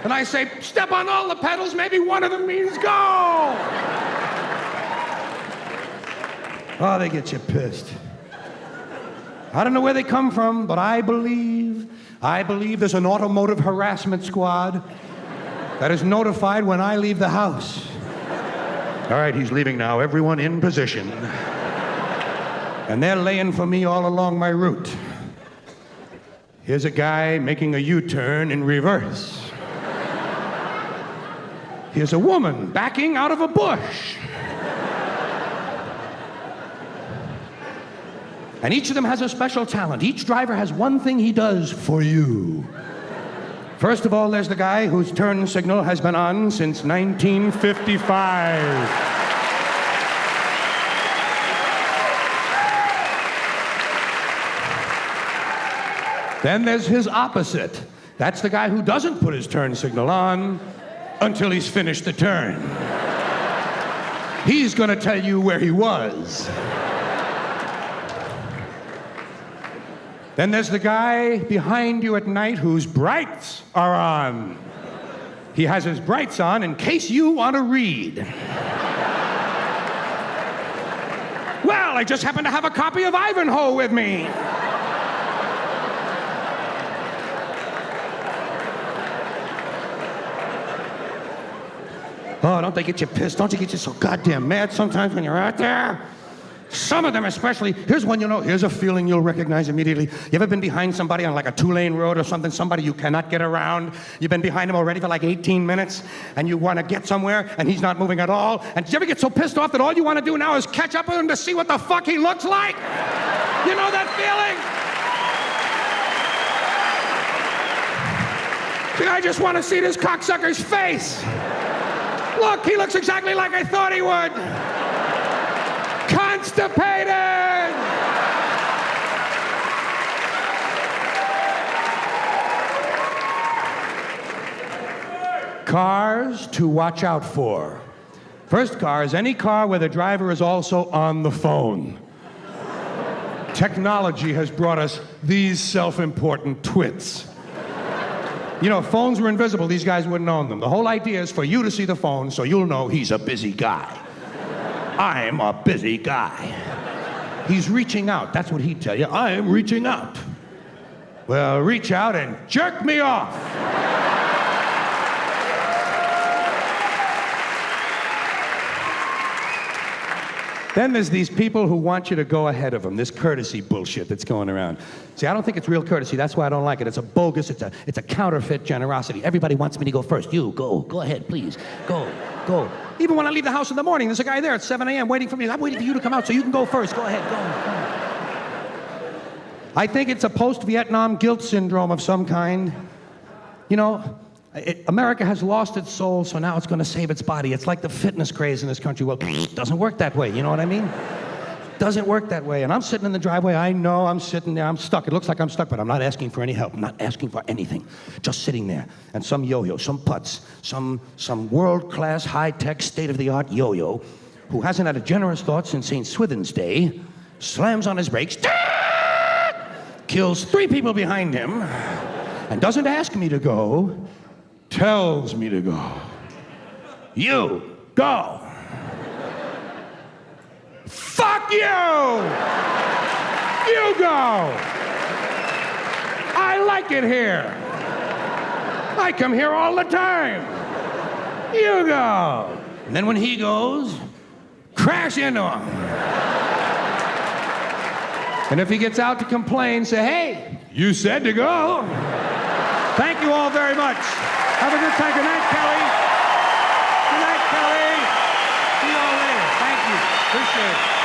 [SPEAKER 2] And I say, step on all the pedals, maybe one of them means go. Oh, they get you pissed. I don't know where they come from, but I believe there's an automotive harassment squad that is notified when I leave the house. All right, he's leaving now. Everyone in position. And they're laying for me all along my route. Here's a guy making a U-turn in reverse. Here's a woman backing out of a bush. And each of them has a special talent. Each driver has one thing he does for you. First of all, there's the guy whose turn signal has been on since 1955. Then there's his opposite. That's the guy who doesn't put his turn signal on until he's finished the turn. He's gonna tell you where he was. Then there's the guy behind you at night whose brights are on. He has his brights on in case you want to read. Well, I just happen to have a copy of Ivanhoe with me. Oh, don't they get you pissed? Don't you get you so goddamn mad sometimes when you're out there? Some of them especially. Here's one you know. Here's a feeling you'll recognize immediately. You ever been behind somebody on like a 2-lane road or something, somebody you cannot get around? You've been behind him already for like 18 minutes, and you want to get somewhere, and he's not moving at all? And did you ever get so pissed off that all you want to do now is catch up with him to see what the fuck he looks like? You know that feeling? I just want to see this cocksucker's face. Look, he looks exactly like I thought he would. Constipated! Cars to watch out for. First car is any car where the driver is also on the phone. Technology has brought us these self-important twits. You know, if phones were invisible, these guys wouldn't own them. The whole idea is for you to see the phone so you'll know he's a busy guy. I'm a busy guy. He's reaching out. That's what he'd tell you. I'm reaching out. Well, reach out and jerk me off. Then there's these people who want you to go ahead of them, this courtesy bullshit that's going around. See, I don't think it's real courtesy. That's why I don't like it. It's a bogus, it's a counterfeit generosity. Everybody wants me to go first. You, go ahead, please. Go. Even when I leave the house in the morning, there's a guy there at 7 a.m. waiting for me. I'm waiting for you to come out so you can go first. Go ahead, go. I think it's a post-Vietnam guilt syndrome of some kind. You know, America has lost its soul, so now it's going to save its body. It's like the fitness craze in this country. Well, it doesn't work that way, you know what I mean? Doesn't work that way. And I'm sitting in the driveway. I know I'm sitting there. I'm stuck. It looks like I'm stuck, but I'm not asking for any help. I'm not asking for anything. Just sitting there. And some yo-yo, some putz, some world-class, high-tech, state-of-the-art yo-yo who hasn't had a generous thought since St. Swithin's Day slams on his brakes, kills 3 people behind him, and doesn't ask me to go, tells me to go. You, go. Fuck you! You go! I like it here. I come here all the time. You go. And then when he goes, crash into him. And if he gets out to complain, say, hey, you said to go. Thank you all very much. Have a good time. Good night, Kelly. Good night, Kelly. See you all later. Thank you. Appreciate it.